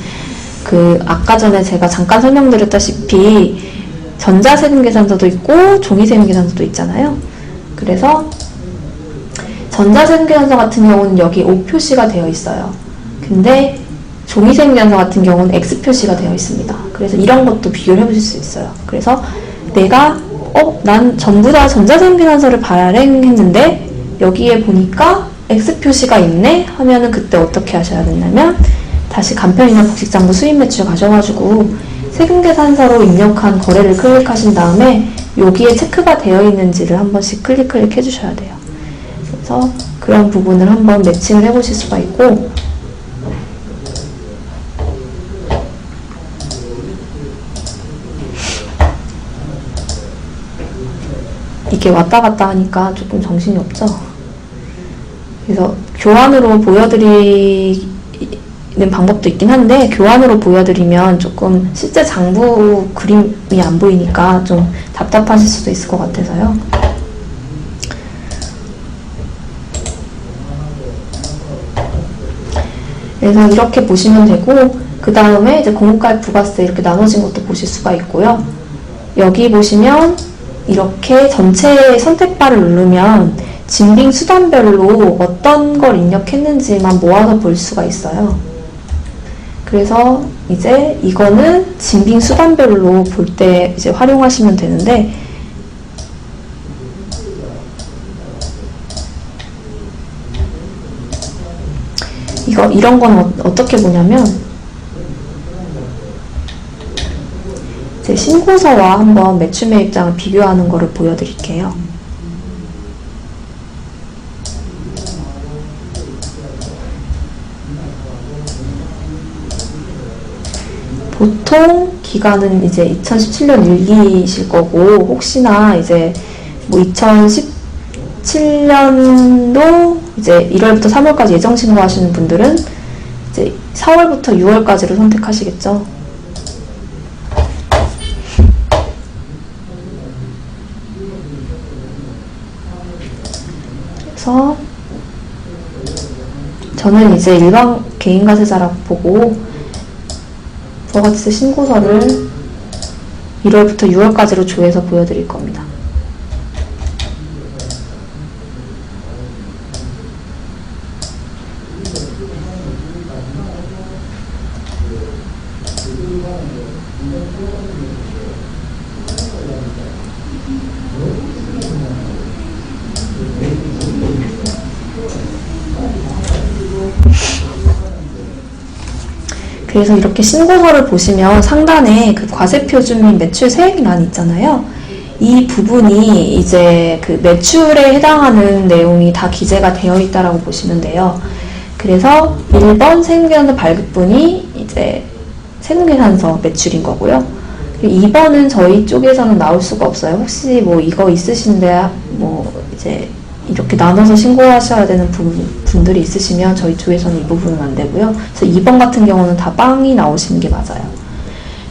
그 아까 전에 제가 잠깐 설명드렸다시피 전자세금계산서도 있고 종이세금계산서도 있잖아요. 그래서 전자세금계산서 같은 경우는 여기 O 표시가 되어 있어요. 근데 종이세금계산서 같은 경우는 X 표시가 되어 있습니다. 그래서 이런 것도 비교를 해보실 수 있어요. 그래서 내가 난 전부 다 전자세금계산서를 발행했는데 여기에 보니까 X 표시가 있네 하면은 그때 어떻게 하셔야 되냐면 다시 간편이나 복식장부 수입매출 가셔가지고 세금계산서로 입력한 거래를 클릭하신 다음에 여기에 체크가 되어 있는지를 한 번씩 클릭 해주셔야 돼요. 그래서 그런 부분을 한번 매칭을 해보실 수가 있고, 이게 왔다 갔다 하니까 조금 정신이 없죠? 그래서 교환으로 보여드리는 방법도 있긴 한데 교환으로 보여드리면 조금 실제 장부 그림이 안 보이니까 좀 답답하실 수도 있을 것 같아서요. 그래서 이렇게 보시면 되고, 그 다음에 이제 공과액 부가세 이렇게 나눠진 것도 보실 수가 있고요. 여기 보시면 이렇게 전체 선택바를 누르면 징빙 수단별로 어떤 걸 입력했는지만 모아서 볼 수가 있어요. 그래서 이제 이거는 징빙 수단별로 볼 때 이제 활용하시면 되는데, 이런 건 어떻게 보냐면 제 신고서와 한번 매출매입장을 비교하는 거를 보여드릴게요. 보통 기간은 이제 2017년 1기이실 거고, 혹시나 이제 뭐 2017년도 이제 1월부터 3월까지 예정 신고하시는 분들은 이제 4월부터 6월까지를 선택하시겠죠. 그래서 저는 이제 일반 개인과세자라고 보고 부가가치세 신고서를 1월부터 6월까지로 조회해서 보여드릴 겁니다. 그래서 이렇게 신고서를 보시면 상단에 그 과세표준 및 매출 세액란 있잖아요. 이 부분이 이제 그 매출에 해당하는 내용이 다 기재가 되어 있다라고 보시면 돼요. 그래서 1번 세금계산서 발급분이 이제 세금계산서 매출인 거고요. 2번은 저희 쪽에서는 나올 수가 없어요. 혹시 뭐 이거 있으신데 뭐 이제 이렇게 나눠서 신고하셔야 되는 분들이 있으시면 저희 쪽에서는 이 부분은 안 되고요. 그래서 2번 같은 경우는 다 빵이 나오시는 게 맞아요.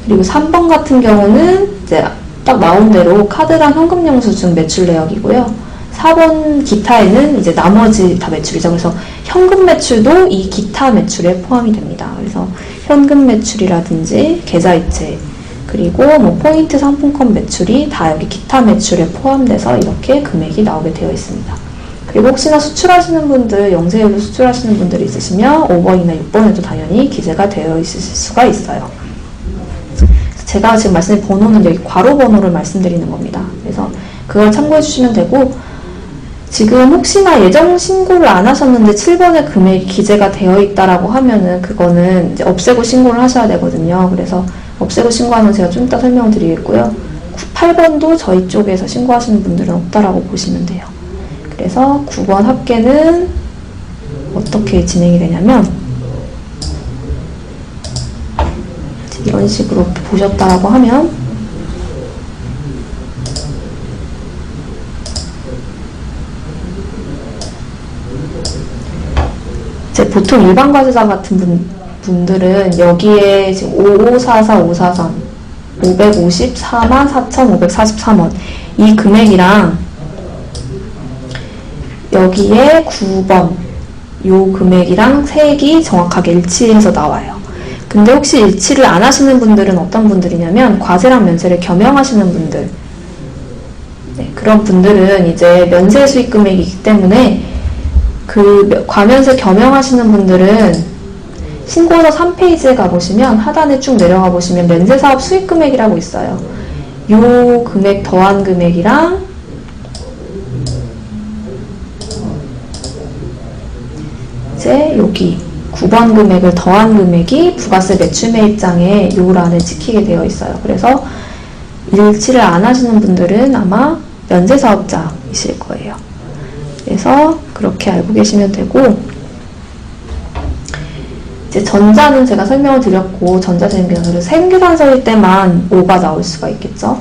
그리고 3번 같은 경우는 이제 딱 나온 대로 카드랑 현금 영수증 매출 내역이고요. 4번 기타에는 이제 나머지 다 매출이죠. 그래서 현금 매출도 이 기타 매출에 포함이 됩니다. 그래서 현금 매출이라든지 계좌이체, 그리고 뭐 포인트 상품권 매출이 다 여기 기타 매출에 포함돼서 이렇게 금액이 나오게 되어 있습니다. 그리고 혹시나 수출하시는 분들, 영세율로 수출하시는 분들이 있으시면 5번이나 6번에도 당연히 기재가 되어 있을 수가 있어요. 제가 지금 말씀드린 번호는 여기 괄호 번호를 말씀드리는 겁니다. 그래서 그걸 참고해 주시면 되고, 지금 혹시나 예정 신고를 안 하셨는데 7번에 금액이 기재가 되어 있다라고 하면은 그거는 이제 없애고 신고를 하셔야 되거든요. 그래서 없애고 신고하면 제가 좀 이따 설명을 드리겠고요. 8번도 저희 쪽에서 신고하시는 분들은 없다라고 보시면 돼요. 그래서 9번 합계는 어떻게 진행이 되냐면 이런 식으로 보셨다라고 하면 이제 보통 일반 과세자 같은 분들은 여기에 지금 5544, 543, 554만 4,543원 이 금액이랑 여기에 9번 요 금액이랑 색이 정확하게 일치해서 나와요. 근데 혹시 일치를 안 하시는 분들은 어떤 분들이냐면 과세랑 면세를 겸용하시는 분들, 네, 그런 분들은 이제 면세 수익 금액이기 때문에 그 과면세 겸용하시는 분들은 신고서 3페이지에 가보시면 하단에 쭉 내려가 보시면 면세사업 수익 금액이라고 있어요. 요 금액 더한 금액이랑 이제 여기 9번 금액을 더한 금액이 부가세 매출 매입장에 요 란에 찍히게 되어 있어요. 그래서 일치를 안 하시는 분들은 아마 면세사업자이실 거예요. 그래서 그렇게 알고 계시면 되고, 이제 전자는 제가 설명을 드렸고, 전자재생계산서를 세금계산서일 때만 5가 나올 수가 있겠죠.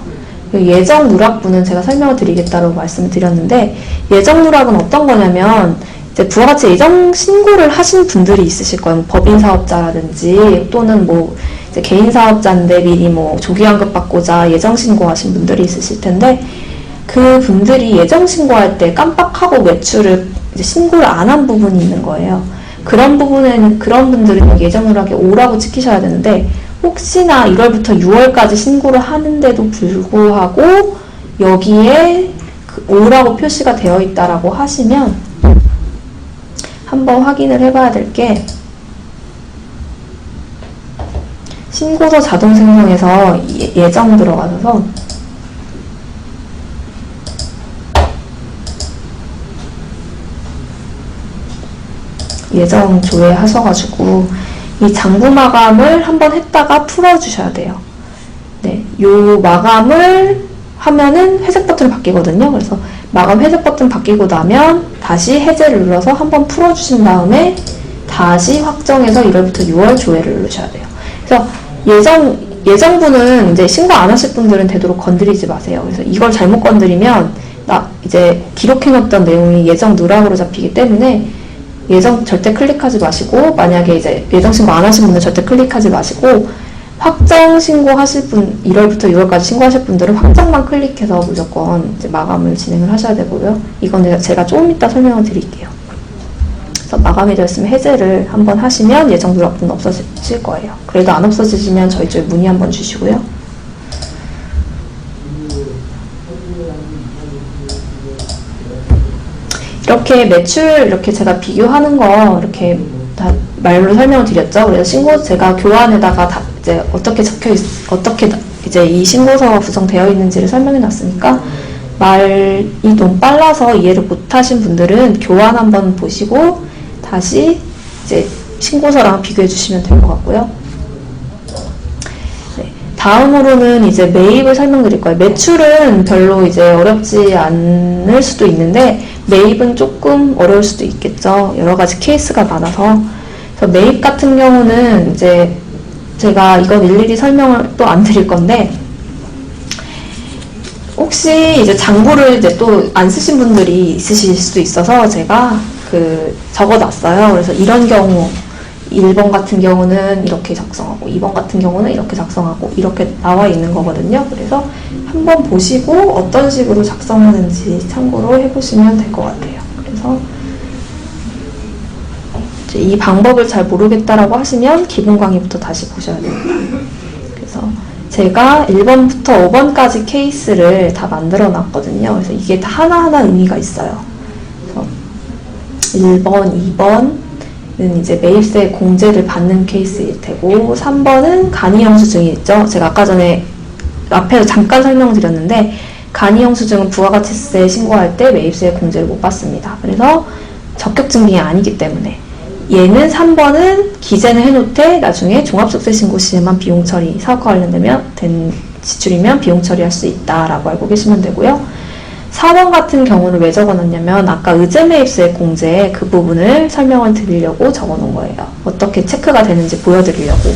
예정 누락분은 제가 설명을 드리겠다고 말씀을 드렸는데, 예정 누락은 어떤 거냐면 이제 부와 같이 예정 신고를 하신 분들이 있으실 거예요. 법인 사업자라든지 또는 뭐 이제 개인 사업자인데 미리 뭐 조기환급 받고자 예정 신고하신 분들이 있으실 텐데, 그 분들이 예정 신고할 때 깜빡하고 매출을 이제 신고를 안 한 부분이 있는 거예요. 그런 부분에는 그런 분들은 예정 누락에 5라고 찍히셔야 되는데, 혹시나 1월부터 6월까지 신고를 하는데도 불구하고 여기에 5라고 표시가 되어 있다라고 하시면 한번 확인을 해봐야 될 게, 신고서 자동 생성해서 예정 들어가셔서 예정 조회하셔가지고 이 장부 마감을 한번 했다가 풀어주셔야 돼요. 네, 요 마감을 하면은 회색 버튼이 바뀌거든요. 그래서 마감 회색 버튼 바뀌고 나면 다시 해제를 눌러서 한번 풀어주신 다음에 다시 확정해서 1월부터 6월 조회를 누르셔야 돼요. 그래서 예정분은 이제 신고 안 하실 분들은 되도록 건드리지 마세요. 그래서 이걸 잘못 건드리면 이제 기록해놓던 내용이 예정 누락으로 잡히기 때문에 예정 절대 클릭하지 마시고, 만약에 이제 예정 신고 안 하신 분은 절대 클릭하지 마시고, 확정 신고하실 분, 1월부터 6월까지 신고하실 분들은 확정만 클릭해서 무조건 이제 마감을 진행을 하셔야 되고요. 이건 제가 조금 이따 설명을 드릴게요. 그래서 마감이 되었으면 해제를 한번 하시면 예정 누락분 없어지실 거예요. 그래도 안 없어지시면 저희 쪽에 문의 한번 주시고요. 이렇게 매출 이렇게 제가 비교하는 거 이렇게 다 말로 설명을 드렸죠. 그래서 신고 제가 교환에다가 다 이제 어떻게 어떻게 이제 이 신고서가 구성되어 있는지를 설명해 놨으니까 말이 너무 빨라서 이해를 못하신 분들은 교환 한번 보시고 다시 이제 신고서랑 비교해 주시면 될 것 같고요. 네, 다음으로는 이제 매입을 설명드릴 거예요. 매출은 별로 이제 어렵지 않을 수도 있는데 매입은 조금 어려울 수도 있겠죠. 여러 가지 케이스가 많아서. 그래서 매입 같은 경우는 이제 제가 이건 일일이 설명을 또 안 드릴 건데, 혹시 이제 장부를 이제 또 안 쓰신 분들이 있으실 수도 있어서 제가 적어놨어요. 그래서 이런 경우 1번 같은 경우는 이렇게 작성하고 2번 같은 경우는 이렇게 작성하고 이렇게 나와 있는 거거든요. 그래서 한번 보시고 어떤 식으로 작성하는지 참고로 해보시면 될 것 같아요. 그래서 이제 이 방법을 잘 모르겠다라고 하시면 기본 강의부터 다시 보셔야 됩니다. 그래서 제가 1번부터 5번까지 케이스를 다 만들어 놨거든요. 그래서 이게 다 하나하나 의미가 있어요. 그래서 1번, 2번은 이제 매입세 공제를 받는 케이스일 테고, 3번은 간이 영수증이 있죠. 제가 아까 전에 앞에서 잠깐 설명드렸는데, 간이 영수증은 부가가치세 신고할 때 매입세 공제를 못 받습니다. 그래서 적격증빙이 아니기 때문에. 얘는 3번은 기재는 해놓되 나중에 종합소득세 신고 시에만 비용 처리, 사업과 관련되면 된 지출이면 비용 처리할 수 있다라고 알고 계시면 되고요. 4번 같은 경우는 왜 적어놨냐면 아까 의제매입세 공제 그 부분을 설명을 드리려고 적어놓은 거예요. 어떻게 체크가 되는지 보여드리려고.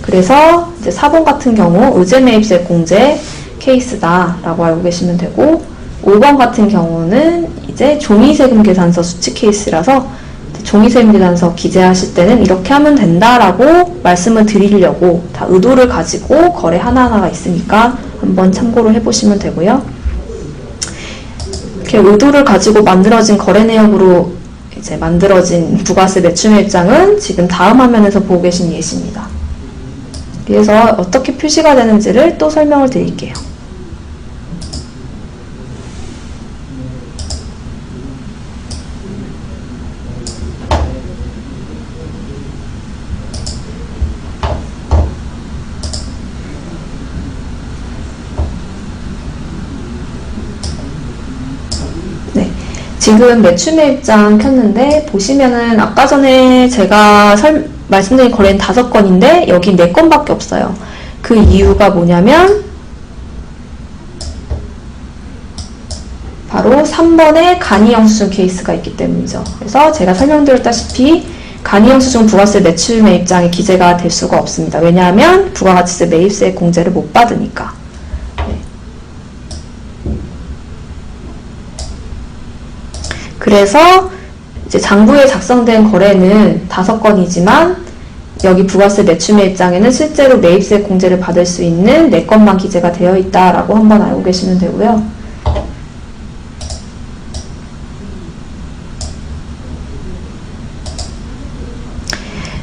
그래서 이제 4번 같은 경우 의제매입세 공제 케이스다라고 알고 계시면 되고, 5번 같은 경우는 이제 종이세금 계산서 수치 케이스라서 종이세금 계산서 기재하실 때는 이렇게 하면 된다라고 말씀을 드리려고 다 의도를 가지고 거래 하나하나가 있으니까 한번 참고를 해보시면 되고요. 이렇게 의도를 가지고 만들어진 거래 내역으로 이제 만들어진 부가세 매출매입장은 지금 다음 화면에서 보고 계신 예시입니다. 그래서 어떻게 표시가 되는지를 또 설명을 드릴게요. 지금 매출매입장 켰는데 보시면은 아까 전에 제가 말씀드린 거래는 5건인데 여기 4건밖에 없어요. 그 이유가 뭐냐면 바로 3번에 간이영수증 케이스가 있기 때문이죠. 그래서 제가 설명드렸다시피 간이영수증 부가세 매출매입장에 기재가 될 수가 없습니다. 왜냐하면 부가가치세 매입세 공제를 못 받으니까. 그래서 이제 장부에 작성된 거래는 5건이지만 여기 부가세 매출매입장에는 실제로 매입세 공제를 받을 수 있는 4건만 기재가 되어 있다라고 한번 알고 계시면 되고요.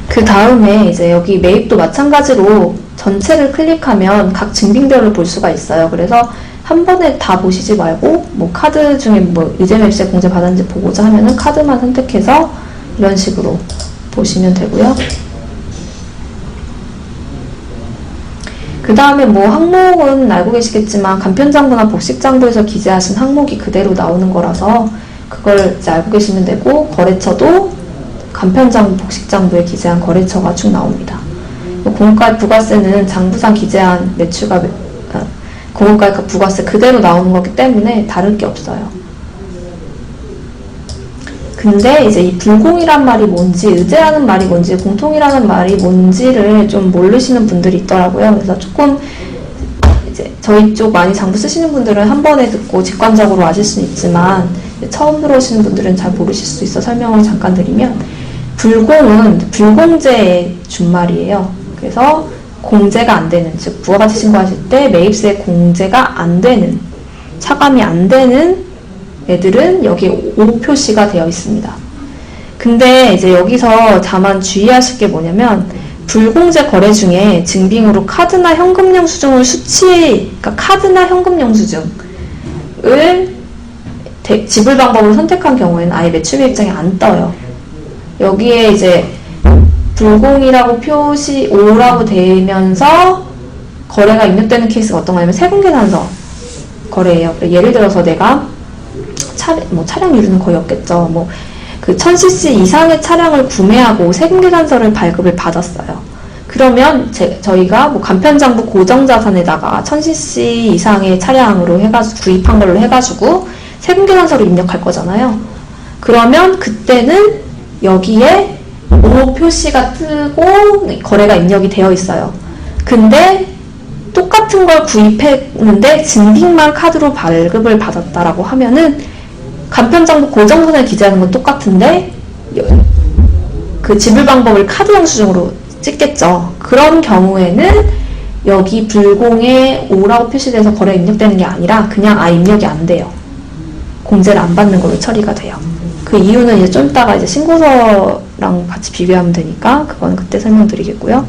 그 다음에 이제 여기 매입도 마찬가지로 전체를 클릭하면 각 증빙별을 볼 수가 있어요. 그래서 한 번에 다 보시지 말고 뭐 카드 중에 뭐 의제매입세 공제 받았는지 보고자 하면은 카드만 선택해서 이런 식으로 보시면 되고요. 그 다음에 뭐 항목은 알고 계시겠지만 간편장부나 복식장부에서 기재하신 항목이 그대로 나오는 거라서 그걸 이제 알고 계시면 되고, 거래처도 간편장부, 복식장부에 기재한 거래처가 쭉 나옵니다. 공과액 부가세는 장부상 기재한 매출과 공과액 부가세 그대로 나오는 거기 때문에 다를 게 없어요. 근데 이제 이 불공이란 말이 뭔지, 의제라는 말이 뭔지, 공통이라는 말이 뭔지를 좀 모르시는 분들이 있더라고요. 그래서 조금 이제 저희 쪽 많이 장부 쓰시는 분들은 한 번에 듣고 직관적으로 아실 수는 있지만 처음 들어오시는 분들은 잘 모르실 수 있어 설명을 잠깐 드리면, 불공은 불공제의 준말이에요. 그래서 공제가 안 되는, 즉 부가가치 신고하실 때 매입세 공제가 안 되는, 차감이 안 되는 애들은 여기 O 표시가 되어 있습니다. 근데 이제 여기서 다만 주의하실 게 뭐냐면, 불공제 거래 중에 증빙으로 카드나 현금 영수증을 그러니까 카드나 현금 영수증을 지불 방법으로 선택한 경우에는 아예 매출매입장에 안 떠요. 여기에 이제 불공이라고 표시 O라고 되면서 거래가 입력되는 케이스가 어떤 거냐면 세금계산서 거래예요. 예를 들어서 내가 차량유류는 거의 없겠죠. 뭐 그 1000cc 이상의 차량을 구매하고 세금계산서를 발급을 받았어요. 그러면 저희가 뭐 간편장부 고정자산에다가 1000cc 이상의 차량으로 해가지고 구입한 걸로 해가지고 세금계산서를 입력할 거잖아요. 그러면 그때는 여기에 O 표시가 뜨고 거래가 입력이 되어 있어요. 근데 똑같은 걸 구입했는데 증빙만 카드로 발급을 받았다라고 하면은 간편장부 고정선에 기재하는 건 똑같은데 그 지불 방법을 카드 영수증으로 찍겠죠. 그런 경우에는 여기 불공에 O라고 표시돼서 거래 입력되는 게 아니라 그냥 입력이 안 돼요. 공제를 안 받는 걸로 처리가 돼요. 그 이유는 이제 좀 이따가 이제 신고서랑 같이 비교하면 되니까 그건 그때 설명드리겠고요.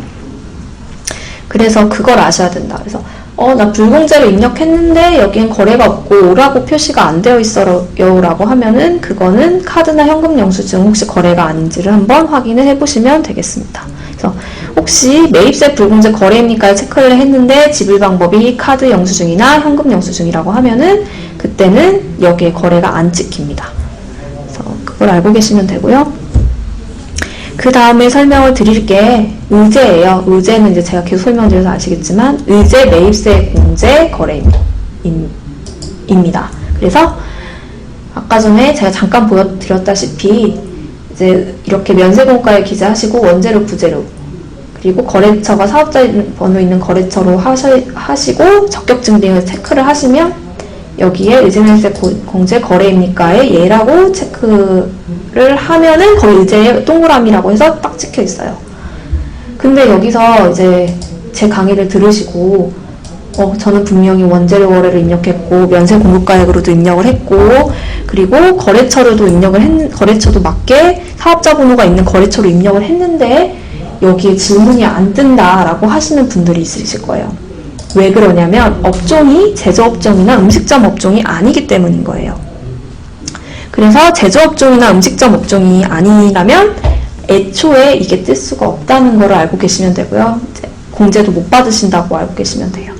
그래서 그걸 아셔야 된다. 그래서 나 불공제로 입력했는데 여기엔 거래가 없고 O라고 표시가 안 되어 있어요 라고 하면은 그거는 카드나 현금 영수증 혹시 거래가 아닌지를 한번 확인을 해보시면 되겠습니다. 그래서 혹시 매입세 불공제 거래입니까 체크를 했는데 지불 방법이 카드 영수증이나 현금 영수증이라고 하면은 그때는 여기에 거래가 안 찍힙니다. 그래서 그걸 알고 계시면 되고요. 그 다음에 설명을 드릴 게 의제예요. 의제는 이제 제가 계속 설명드려서 아시겠지만 의제 매입세 공제 거래입니다. 그래서 아까 전에 제가 잠깐 보여드렸다시피 이제 이렇게 면세공가에 기재하시고 원재료, 부재료 그리고 거래처가 사업자 번호 있는 거래처로 하시고 적격증 등을 체크를 하시면 여기에 의제매입세 공제 거래입니까에 예라고 체크를 하면은 거기 의제의 동그라미라고 해서 딱 찍혀 있어요. 근데 여기서 이제 제 강의를 들으시고 저는 분명히 원재료 거래를 입력했고 면세 공급가액으로도 입력을 했고 그리고 거래처로도 거래처도 맞게 사업자 번호가 있는 거래처로 입력을 했는데 여기에 질문이 안 뜬다라고 하시는 분들이 있으실 거예요. 왜 그러냐면 업종이 제조업종이나 음식점 업종이 아니기 때문인 거예요. 그래서 제조업종이나 음식점 업종이 아니라면 애초에 이게 뜰 수가 없다는 걸 알고 계시면 되고요. 이제 공제도 못 받으신다고 알고 계시면 돼요.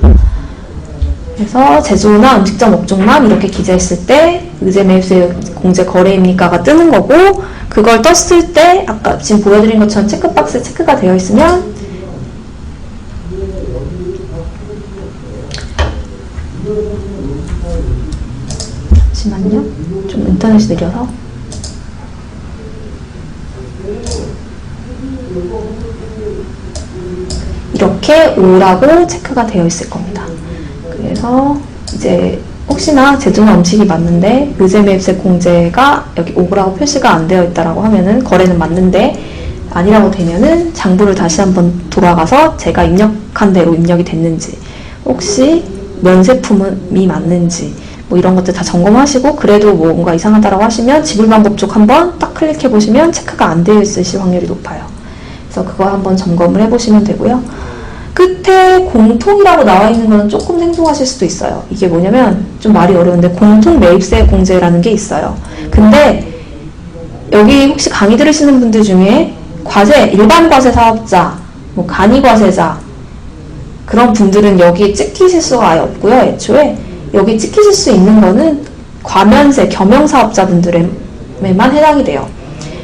그래서 제조나 음식점 업종만 이렇게 기재했을 때 의제매입세 공제 거래입니까가 뜨는 거고 그걸 떴을 때 아까 지금 보여드린 것처럼 체크박스에 체크가 되어 있으면 잠시만요. 좀 인터넷이 느려서 이렇게 O라고 체크가 되어 있을 겁니다. 그래서 이제 혹시나 제조나 음식이 맞는데 의제매입세 공제가 여기 O라고 표시가 안 되어 있다라고 하면은 거래는 맞는데 아니라고 되면은 장부를 다시 한번 돌아가서 제가 입력한 대로 입력이 됐는지 혹시 면세품이 맞는지 뭐 이런 것들 다 점검하시고 그래도 뭔가 이상하다라고 하시면 지불방법 쪽 한번 딱 클릭해 보시면 체크가 안 되어 있으실 확률이 높아요. 그래서 그거 한번 점검을 해보시면 되고요. 끝에 공통이라고 나와 있는 거는 조금 생소하실 수도 있어요. 이게 뭐냐면 좀 말이 어려운데 공통 매입세 공제라는 게 있어요. 근데 여기 혹시 강의 들으시는 분들 중에 일반 과세 사업자, 뭐 간이 과세자 그런 분들은 여기에 찍히실 수가 아예 없고요. 애초에 여기 찍히실 수 있는 거는 과면세 겸용사업자분들에만 해당이 돼요.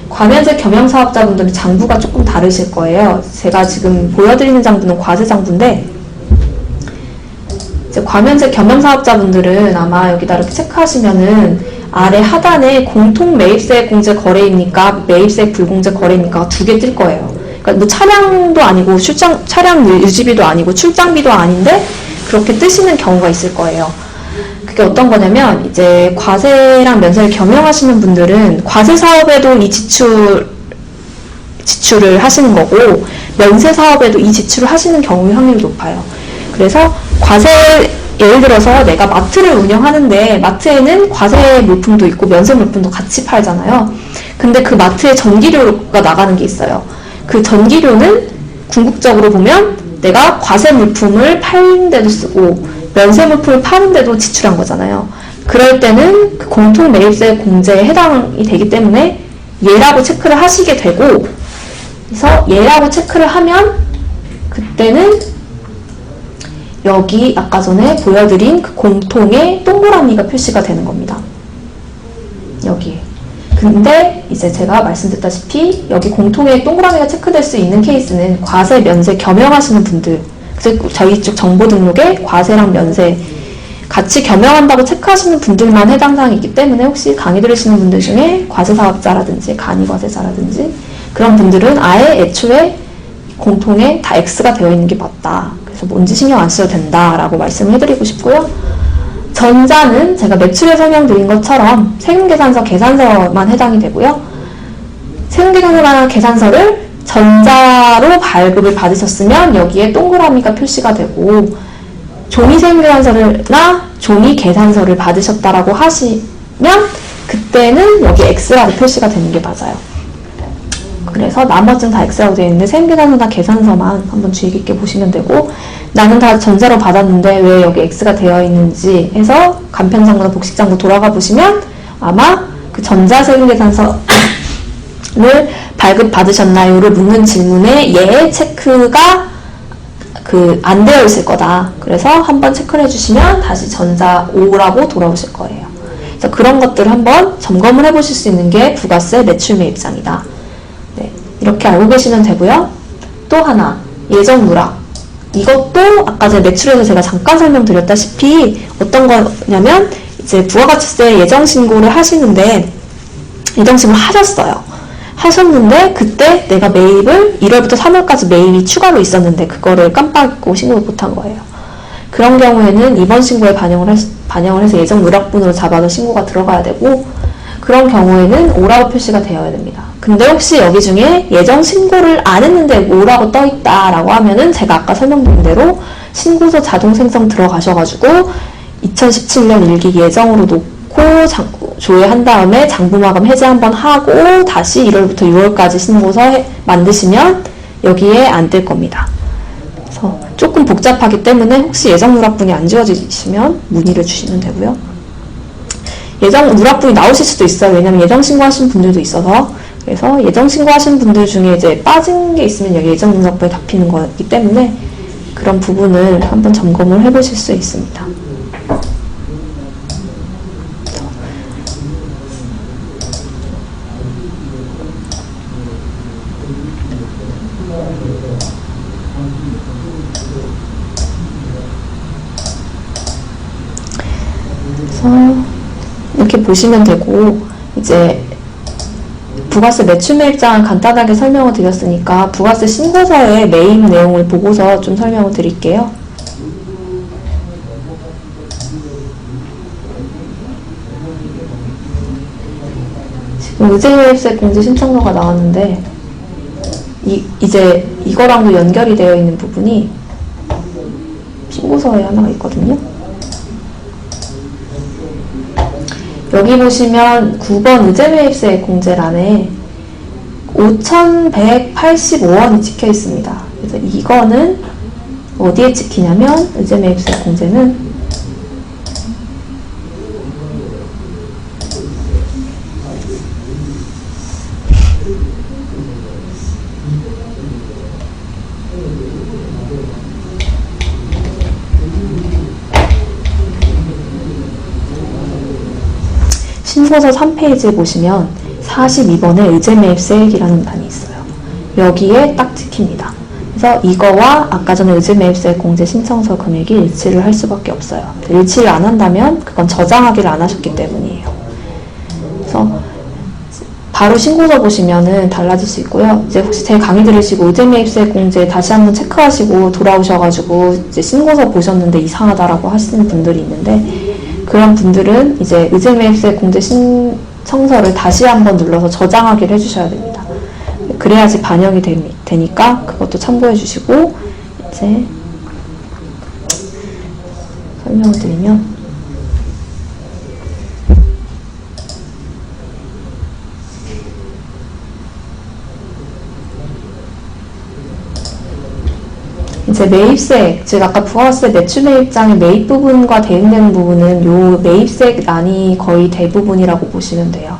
과면세 겸용사업자분들은 장부가 조금 다르실 거예요. 제가 지금 보여드리는 장부는 과세 장부인데 이제 과면세 겸용사업자분들은 아마 여기다 이렇게 체크하시면은 아래 하단에 공통 매입세 공제 거래입니까? 매입세 불공제 거래입니까? 두 개 뜰 거예요. 그러니까 뭐 차량도 아니고 차량 유지비도 아니고 출장비도 아닌데 그렇게 뜨시는 경우가 있을 거예요. 그게 어떤 거냐면 이제 과세랑 면세를 겸용하시는 분들은 과세 사업에도 이 지출을 하시는 거고 면세 사업에도 이 지출을 하시는 경우의 확률이 높아요. 그래서 예를 들어서 내가 마트를 운영하는데 마트에는 과세 물품도 있고 면세 물품도 같이 팔잖아요. 근데 그 마트에 전기료가 나가는 게 있어요. 그 전기료는 궁극적으로 보면 내가 과세 물품을 파는 데도 쓰고 면세 물품을 파는 데도 지출한 거잖아요. 그럴 때는 그 공통 매입세 공제에 해당이 되기 때문에 예라고 체크를 하시게 되고 그래서 예라고 체크를 하면 그때는 여기 아까 전에 보여드린 그 공통의 동그라미가 표시가 되는 겁니다. 여기에. 근데 이제 제가 말씀드렸다시피 여기 공통의 동그라미가 체크될 수 있는 케이스는 과세, 면세 겸용하시는 분들 그래서 저희 쪽 정보 등록에 과세랑 면세 같이 겸용한다고 체크하시는 분들만 해당 사항이 있기 때문에 혹시 강의 들으시는 분들 중에 과세사업자라든지 간이과세자라든지 그런 분들은 아예 애초에 공통에 다 X가 되어 있는 게 맞다. 그래서 뭔지 신경 안 써도 된다라고 말씀을 해드리고 싶고요. 전자는 제가 매출에 설명드린 것처럼 세금계산서, 계산서만 해당이 되고요. 세금계산서나 계산서를 전자로 발급을 받으셨으면 여기에 동그라미가 표시가 되고 종이 세금계산서나 종이 계산서를 받으셨다라고 하시면 그때는 여기 X라고 표시가 되는 게 맞아요. 그래서 나머지는 다 X라고 되어 있는데 세금계산서나 계산서만 한번 주의 깊게 보시면 되고 나는 다 전자로 받았는데 왜 여기 X가 되어 있는지 해서 간편장부나 복식장부 돌아가 보시면 아마 그 전자세금계산서를 발급받으셨나요를 묻는 질문에 예 체크가 안 되어 있을 거다. 그래서 한번 체크를 해주시면 다시 전자 O라고 돌아오실 거예요. 그래서 그런 것들을 한번 점검을 해보실 수 있는 게 부가세 매출매입장이다. 네, 이렇게 이렇게 알고 계시면 되고요. 또 하나, 예정 누락. 이것도 아까 전에 매출에서 제가 잠깐 설명드렸다시피 어떤 거냐면 이제 부가가치세 예정 신고를 하시는데 예정 신고를 하셨는데 그때 내가 매입을 1월부터 3월까지 매입이 추가로 있었는데 그거를 깜빡 잊고 신고를 못한 거예요. 그런 경우에는 이번 신고에 반영을 해서 예정 누락분으로 잡아서 신고가 들어가야 되고 그런 경우에는 오라고 표시가 되어야 됩니다. 근데 혹시 여기 중에 예정 신고를 안 했는데 오라고 떠있다 라고 하면은 제가 아까 설명드린 대로 신고서 자동 생성 들어가셔가지고 2017년 1기 예정으로 놓고 조회한 다음에 장부마감 해제 한번 하고 다시 1월부터 6월까지 신고서 만드시면 여기에 안 뜰 겁니다. 그래서 조금 복잡하기 때문에 혹시 예정 누락분이 안 지워지시면 문의를 주시면 되고요. 예정 누락분이 나오실 수도 있어요. 왜냐면 예정 신고하신 분들도 있어서. 그래서 예정 신고하신 분들 중에 이제 빠진 게 있으면 여기 예정 누락분에 잡히는 거기 때문에 그런 부분을 한번 점검을 해보실 수 있습니다. 그래서 이렇게 보시면 되고 이제 부가세 매출 매입장을 간단하게 설명을 드렸으니까 부가세 신고서의 매입 내용을 보고서 좀 설명을 드릴게요. 지금 의제매입세 공제 신청서가 나왔는데 이제 이거랑도 연결이 되어 있는 부분이 신고서에 하나가 있거든요. 여기 보시면 9번 의제매입세 공제란에 5,185원이 찍혀 있습니다. 그래서 이거는 어디에 찍히냐면 의제매입세 공제는 신고서 3페이지에 보시면 42번에 의제매입세액이라는 단이 있어요. 여기에 딱 찍힙니다. 그래서 이거와 아까 전에 의제매입세 공제 신청서 금액이 일치를 할 수밖에 없어요. 일치를 안 한다면 그건 저장하기를 안 하셨기 때문이에요. 그래서 바로 신고서 보시면은 달라질 수 있고요. 이제 혹시 제 강의 들으시고 의제매입세 공제 다시 한번 체크하시고 돌아오셔가지고 이제 신고서 보셨는데 이상하다라고 하시는 분들이 있는데 그런 분들은 이제 의제매입세 공제 신청서를 다시 한번 눌러서 저장하기를 해주셔야 됩니다. 그래야지 반영이 되니까 그것도 참고해 주시고 이제 설명을 드리면 이제 매입세액, 즉 아까 부가세 매출 매입장의 매입 부분과 대응되는 부분은 요 매입세액 란이 거의 대부분이라고 보시면 돼요.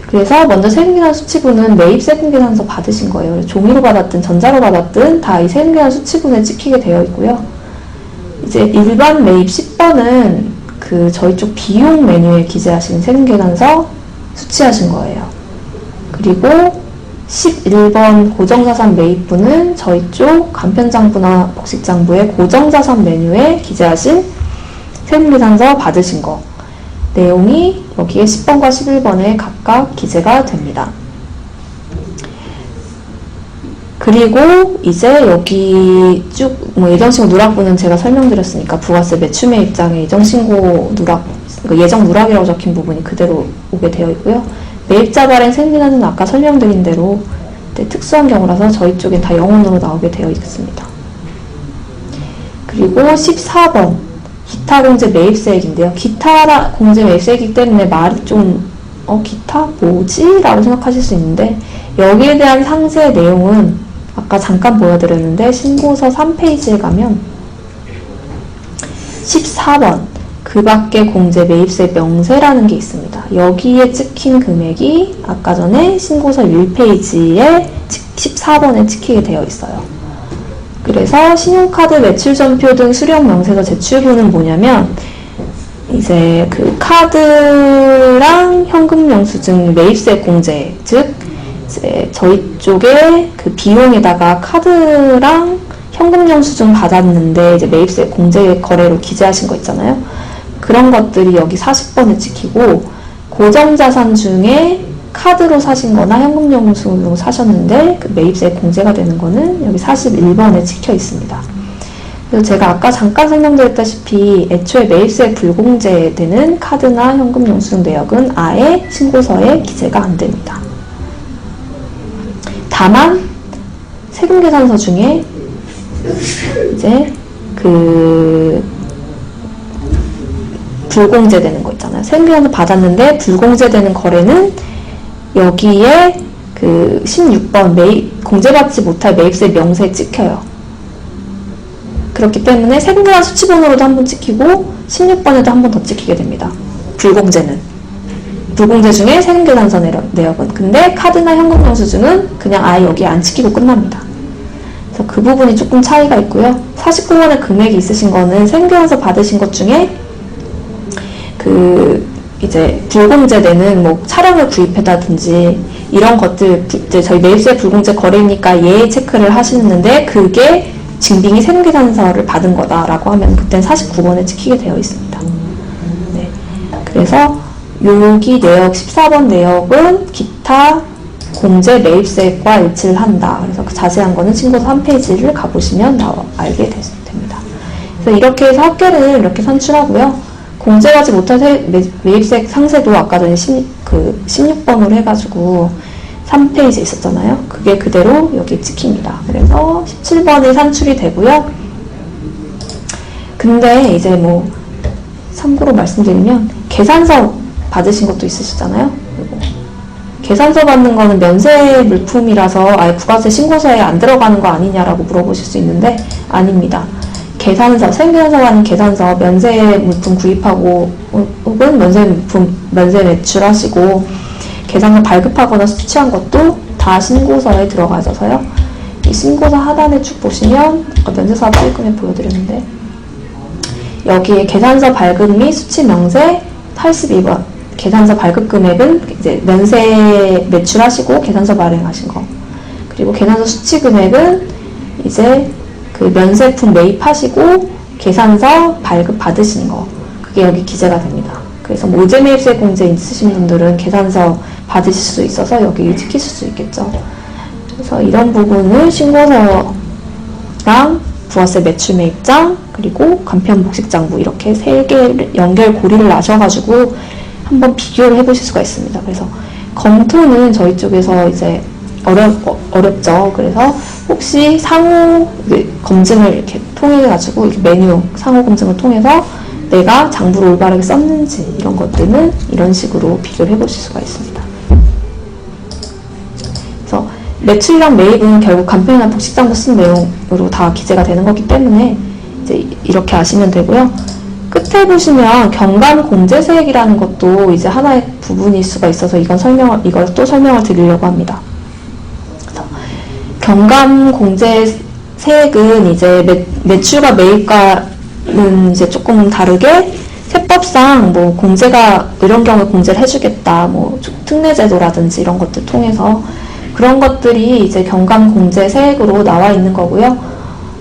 그래서 먼저 세금계산 수치분은 매입세금계산서 받으신 거예요. 종이로 받았든 전자로 받았든 다 이 세금계산 수치분에 찍히게 되어 있고요. 이제 일반 매입 10번은 그 저희 쪽 비용 메뉴에 기재하신 세금계산서 수치하신 거예요. 그리고 11번 고정자산 매입부는 저희 쪽 간편장부나 복식장부의 고정자산 메뉴에 기재하신 세금계산서 받으신 거 내용이 여기에 10번과 11번에 각각 기재가 됩니다. 그리고 이제 여기 쭉 예정신고 누락부는 제가 설명드렸으니까 부가세 매출 매입장에 예정신고 누락, 예정 누락이라고 적힌 부분이 그대로 오게 되어 있고요. 매입자 발행 세금계산서는 아까 설명드린 대로 특수한 경우라서 저희 쪽엔 다 영문으로 나오게 되어 있습니다. 그리고 14번 기타 공제 매입세액인데요. 기타 공제 매입세액이기 때문에 말이 좀 기타 뭐지? 라고 생각하실 수 있는데 여기에 대한 상세 내용은 아까 잠깐 보여드렸는데 신고서 3페이지에 가면 14번 그 밖에 공제 매입세 명세라는 게 있습니다. 여기에 찍힌 금액이 아까 전에 신고서 1페이지에 14번에 찍히게 되어 있어요. 그래서 신용카드 매출전표 등 수령 명세서 제출부는 뭐냐면 이제 그 카드랑 현금 영수증 매입세 공제, 즉 이제 저희 쪽에 그 비용에다가 카드랑 현금 영수증 받았는데 이제 매입세 공제 거래로 기재하신 거 있잖아요. 그런 것들이 여기 40번에 찍히고, 고정자산 중에 카드로 사신 거나 현금 영수증으로 사셨는데 그 매입세 공제가 되는 거는 여기 41번에 찍혀 있습니다. 그래서 제가 아까 잠깐 설명드렸다시피 애초에 매입세 불공제되는 카드나 현금 영수증 내역은 아예 신고서에 기재가 안 됩니다. 다만 세금계산서 중에 이제 그 불공제되는 거 있잖아요. 세금계산서 받았는데 불공제되는 거래는 여기에 그 16번 공제받지 못할 매입세 명세에 찍혀요. 그렇기 때문에 세금계산 수치번호로도 한 번 찍히고 16번에도 한 번 더 찍히게 됩니다. 불공제 중에 세금계산서 내역은. 근데 카드나 현금 영수증은 그냥 아예 여기에 안 찍히고 끝납니다. 그래서 그 부분이 조금 차이가 있고요. 49번에 금액이 있으신 거는 세금계산서 받으신 것 중에 그 이제 불공제되는 뭐 차량을 구입했다든지 이런 것들, 이제 저희 매입세 불공제 거래니까 예 체크를 하시는데 그게 증빙이 세금계산서를 받은 거다라고 하면 그땐 49번에 찍히게 되어 있습니다. 네. 그래서 여기 내역 14번 내역은 기타 공제 매입세과 일치를 한다. 그래서 그 자세한 거는 신고서 한 페이지를 가보시면 알게 됩니다. 그래서 이렇게 해서 합계를 이렇게 산출하고요. 공제하지 못한 매입세 상세도 아까 전에 16번으로 해가지고 3페이지 있었잖아요. 그게 그대로 여기 찍힙니다. 그래서 17번이 산출이 되고요. 근데 이제 뭐 참고로 말씀드리면 계산서 받으신 것도 있으시잖아요. 그리고 계산서 받는 거는 면세 물품이라서 아예 부가세 신고서에 안 들어가는 거 아니냐라고 물어보실 수 있는데 아닙니다. 계산서, 세금계산서라는 계산서, 면세 물품 구입하고 혹은 면세 매출하시고 계산서 발급하거나 수취한 것도 다 신고서에 들어가져서요. 이 신고서 하단에 쭉 보시면 아까 면세사업 수익금액 보여드렸는데 여기에 계산서 발급 및 수취 명세 82번 계산서 발급 금액은 이제 면세 매출하시고 계산서 발행하신 거, 그리고 계산서 수취 금액은 이제 그 면세품 매입하시고 계산서 발급 받으신 거, 그게 여기 기재가 됩니다. 그래서 모재 매입세 공제 있으신 분들은 계산서 받으실 수 있어서 여기 찍히실 수 있겠죠. 그래서 이런 부분을 신고서랑 부가세 매출 매입장 그리고 간편 복식장부 이렇게 세 개 연결 고리를 나셔가지고 한번 비교를 해보실 수가 있습니다. 그래서 검토는 저희 쪽에서 이제 어렵죠. 그래서 혹시 상호 검증을 이렇게 통해가지고 메뉴 상호 검증을 통해서 내가 장부를 올바르게 썼는지 이런 것들은 이런 식으로 비교를 해보실 수가 있습니다. 그래서 매출이랑 매입은 결국 간편이나 복식장부 쓴 내용으로 다 기재가 되는 거기 때문에 이제 이렇게 아시면 되고요. 끝에 보시면 경감공제세액이라는 것도 이제 하나의 부분일 수가 있어서 이걸 또 설명을 드리려고 합니다. 경감공제세액은 이제 매출과 매입과는 이제 조금 다르게 세법상 뭐 공제가 이런 경우에 공제를 해주겠다, 뭐 특례제도라든지 이런 것들 통해서 그런 것들이 이제 경감공제세액으로 나와 있는 거고요.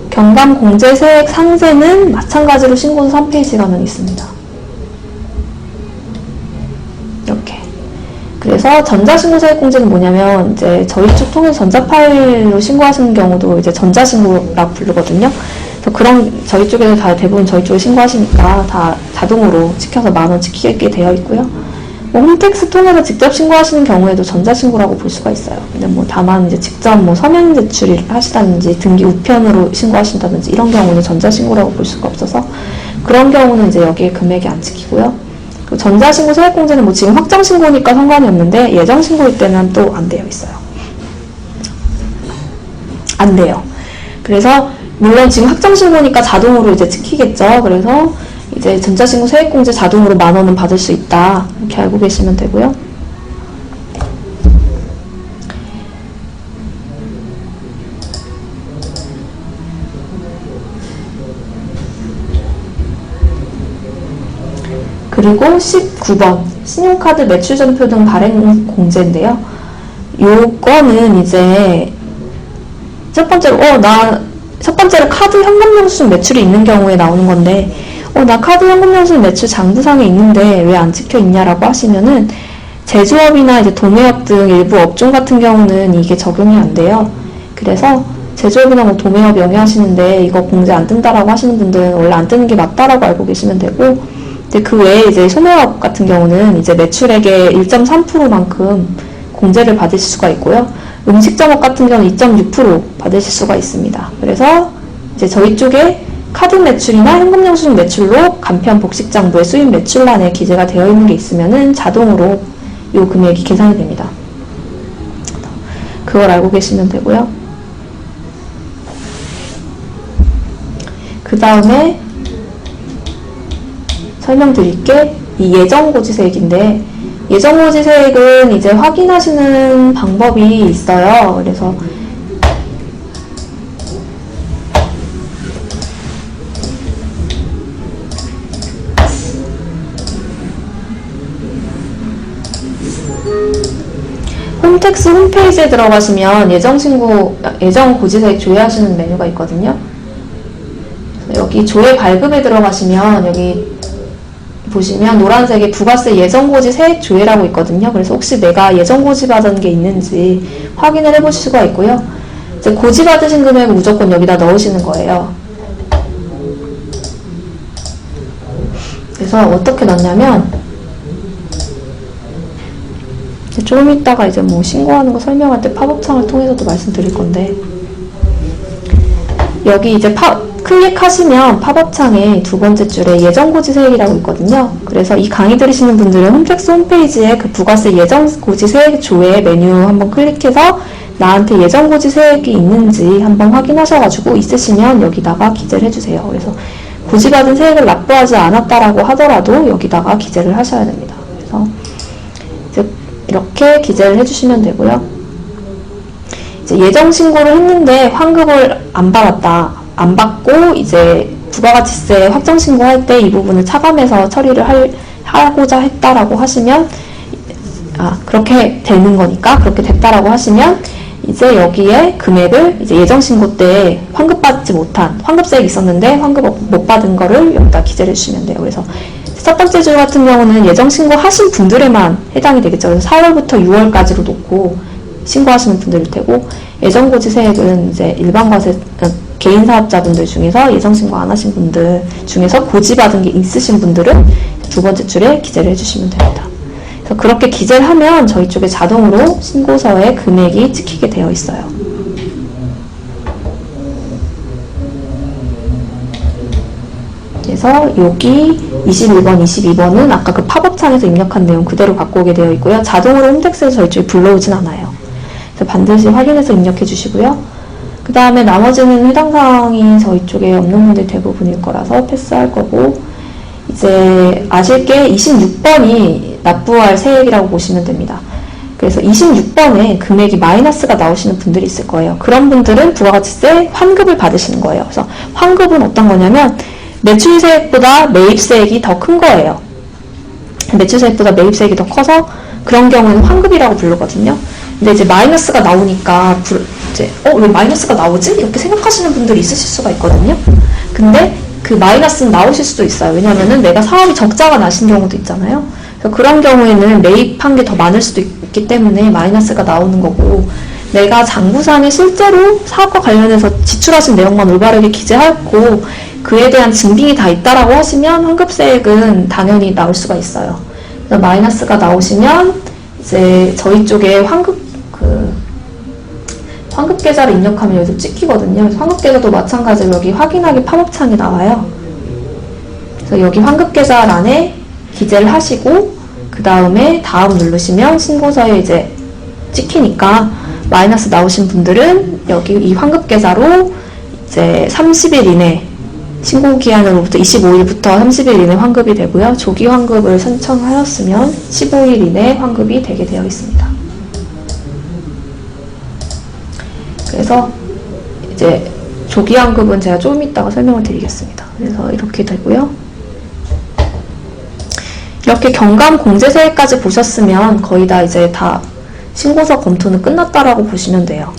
경감공제세액 상세는 마찬가지로 신고서 3페이지 가면 있습니다. 이렇게. 그래서 전자신고세액 공제는 뭐냐면 이제 저희 쪽 통해서 전자파일로 신고하시는 경우도 이제 전자신고라고 부르거든요. 그래서 그런 저희 쪽에서 다 대부분 저희 쪽에 신고하시니까 다 자동으로 찍혀서 10,000원 찍히게 되어 있고요. 뭐 홈택스 통해서 직접 신고하시는 경우에도 전자신고라고 볼 수가 있어요. 근데 뭐 다만 이제 직접 뭐 서면 제출을 하시다든지 등기 우편으로 신고하신다든지 이런 경우는 전자신고라고 볼 수가 없어서 그런 경우는 이제 여기에 금액이 안 찍히고요. 그리고 전자신고 세액공제는 뭐 지금 확정신고니까 상관이 없는데 예정신고일 때는 또 안 되어 있어요. 안 돼요. 그래서 물론 지금 확정신고니까 자동으로 이제 찍히겠죠. 그래서 이제 전자신고 세액공제 자동으로 10,000원은 받을 수 있다. 이렇게 알고 계시면 되고요. 그리고 19번 신용카드 매출전표 등 발행 공제인데요. 요거는 이제 첫 번째로 첫 번째로 카드 현금 영수증 매출이 있는 경우에 나오는 건데 나 카드 현금 영수증 매출 장부상에 있는데 왜 안 찍혀 있냐라고 하시면은 제조업이나 이제 도매업 등 일부 업종 같은 경우는 이게 적용이 안 돼요. 그래서 제조업이나 뭐 도매업 영위하시는데 이거 공제 안 뜬다라고 하시는 분들은 원래 안 뜨는 게 맞다라고 알고 계시면 되고, 근데 그 외에 이제 소매업 같은 경우는 이제 매출액의 1.3%만큼 공제를 받으실 수가 있고요. 음식점업 같은 경우는 2.6% 받으실 수가 있습니다. 그래서 이제 저희 쪽에 카드 매출이나 현금 영수증 매출로 간편 복식장부의 수입 매출란에 기재가 되어 있는 게 있으면은 자동으로 이 금액이 계산이 됩니다. 그걸 알고 계시면 되고요. 그 다음에 설명드릴 게 이 예정고지세액인데, 예정고지세액은 이제 확인하시는 방법이 있어요. 그래서 홈택스 홈페이지에 들어가시면 예정고지세액 조회하시는 메뉴가 있거든요. 여기 조회 발급에 들어가시면 여기 보시면 노란색에 부가세 예정고지 세액 조회라고 있거든요. 그래서 혹시 내가 예정고지 받은 게 있는지 확인을 해보실 수가 있고요. 이제 고지 받으신 금액을 무조건 여기다 넣으시는 거예요. 그래서 어떻게 넣냐면 조금 이따가 이제 뭐 신고하는 거 설명할 때 팝업창을 통해서도 말씀드릴 건데, 여기 이제 클릭하시면 팝업창에 두 번째 줄에 예정고지세액이라고 있거든요. 그래서 이 강의 들으시는 분들은 홈택스 홈페이지에 그 부가세 예정고지세액 조회 메뉴 한번 클릭해서 나한테 예정고지세액이 있는지 한번 확인하셔가지고 있으시면 여기다가 기재를 해주세요. 그래서 고지받은 세액을 납부하지 않았다라고 하더라도 여기다가 기재를 하셔야 됩니다. 그래서 이제 이렇게 기재를 해주시면 되고요. 이제 예정 신고를 했는데 환급을 안 받고 이제 부가가치세 확정 신고할 때 이 부분을 차감해서 처리를 하고자 했다라고 하시면, 그렇게 되는 거니까 그렇게 됐다라고 하시면 이제 여기에 금액을 이제 예정 신고 때 환급받지 못한 환급세액이 있었는데 환급 못 받은 거를 여기다 기재를 해주시면 돼요. 그래서 첫 번째 줄 같은 경우는 예정 신고 하신 분들에만 해당이 되겠죠. 그래서 4월부터 6월까지로 놓고 신고하시는 분들일 테고, 예정고지세액은 이제 개인 사업자분들 중에서 예정 신고 안 하신 분들 중에서 고지받은 게 있으신 분들은 두 번째 줄에 기재를 해주시면 됩니다. 그래서 그렇게 기재를 하면 저희 쪽에 자동으로 신고서에 금액이 찍히게 되어 있어요. 그래서 여기 21번, 22번은 아까 그 팝업창에서 입력한 내용 그대로 갖고 오게 되어 있고요. 자동으로 홈택스에서 저희 쪽에 불러오진 않아요. 그래서 반드시 확인해서 입력해 주시고요. 그 다음에 나머지는 해당 사항이 저희 쪽에 없는 분들 대부분일 거라서 패스할 거고, 이제 아실 게 26번이 납부할 세액이라고 보시면 됩니다. 그래서 26번에 금액이 마이너스가 나오시는 분들이 있을 거예요. 그런 분들은 부가가치세 환급을 받으시는 거예요. 그래서 환급은 어떤 거냐면 매출세액보다 매입세액이 더 큰 거예요. 매출세액보다 매입세액이 더 커서 그런 경우에는 환급이라고 부르거든요. 근데 이제 마이너스가 나오니까 왜 마이너스가 나오지? 이렇게 생각하시는 분들이 있으실 수가 있거든요. 근데 그 마이너스는 나오실 수도 있어요. 왜냐면은 내가 사업이 적자가 나신 경우도 있잖아요. 그래서 그런 경우에는 매입한 게 더 많을 수도 있기 때문에 마이너스가 나오는 거고, 내가 장부상에 실제로 사업과 관련해서 지출하신 내용만 올바르게 기재하고 그에 대한 증빙이 다 있다라고 하시면 환급세액은 당연히 나올 수가 있어요. 그래서 마이너스가 나오시면 이제 저희 쪽에 환급계좌를 입력하면 여기서 찍히거든요. 환급계좌도 마찬가지로 여기 확인하기 팝업창이 나와요. 그래서 여기 환급계좌란에 기재를 하시고 그 다음에 다음 누르시면 신고서에 이제 찍히니까 마이너스 나오신 분들은 여기 이 환급계좌로 이제 30일 이내 신고기한으로부터 25일부터 30일 이내 환급이 되고요. 조기 환급을 신청하였으면 15일 이내 환급이 되게 되어 있습니다. 그래서 이제 조기 환급은 제가 조금 이따가 설명을 드리겠습니다. 그래서 이렇게 되고요. 이렇게 경감 공제세액까지 보셨으면 거의 다 이제 다 신고서 검토는 끝났다라고 보시면 돼요.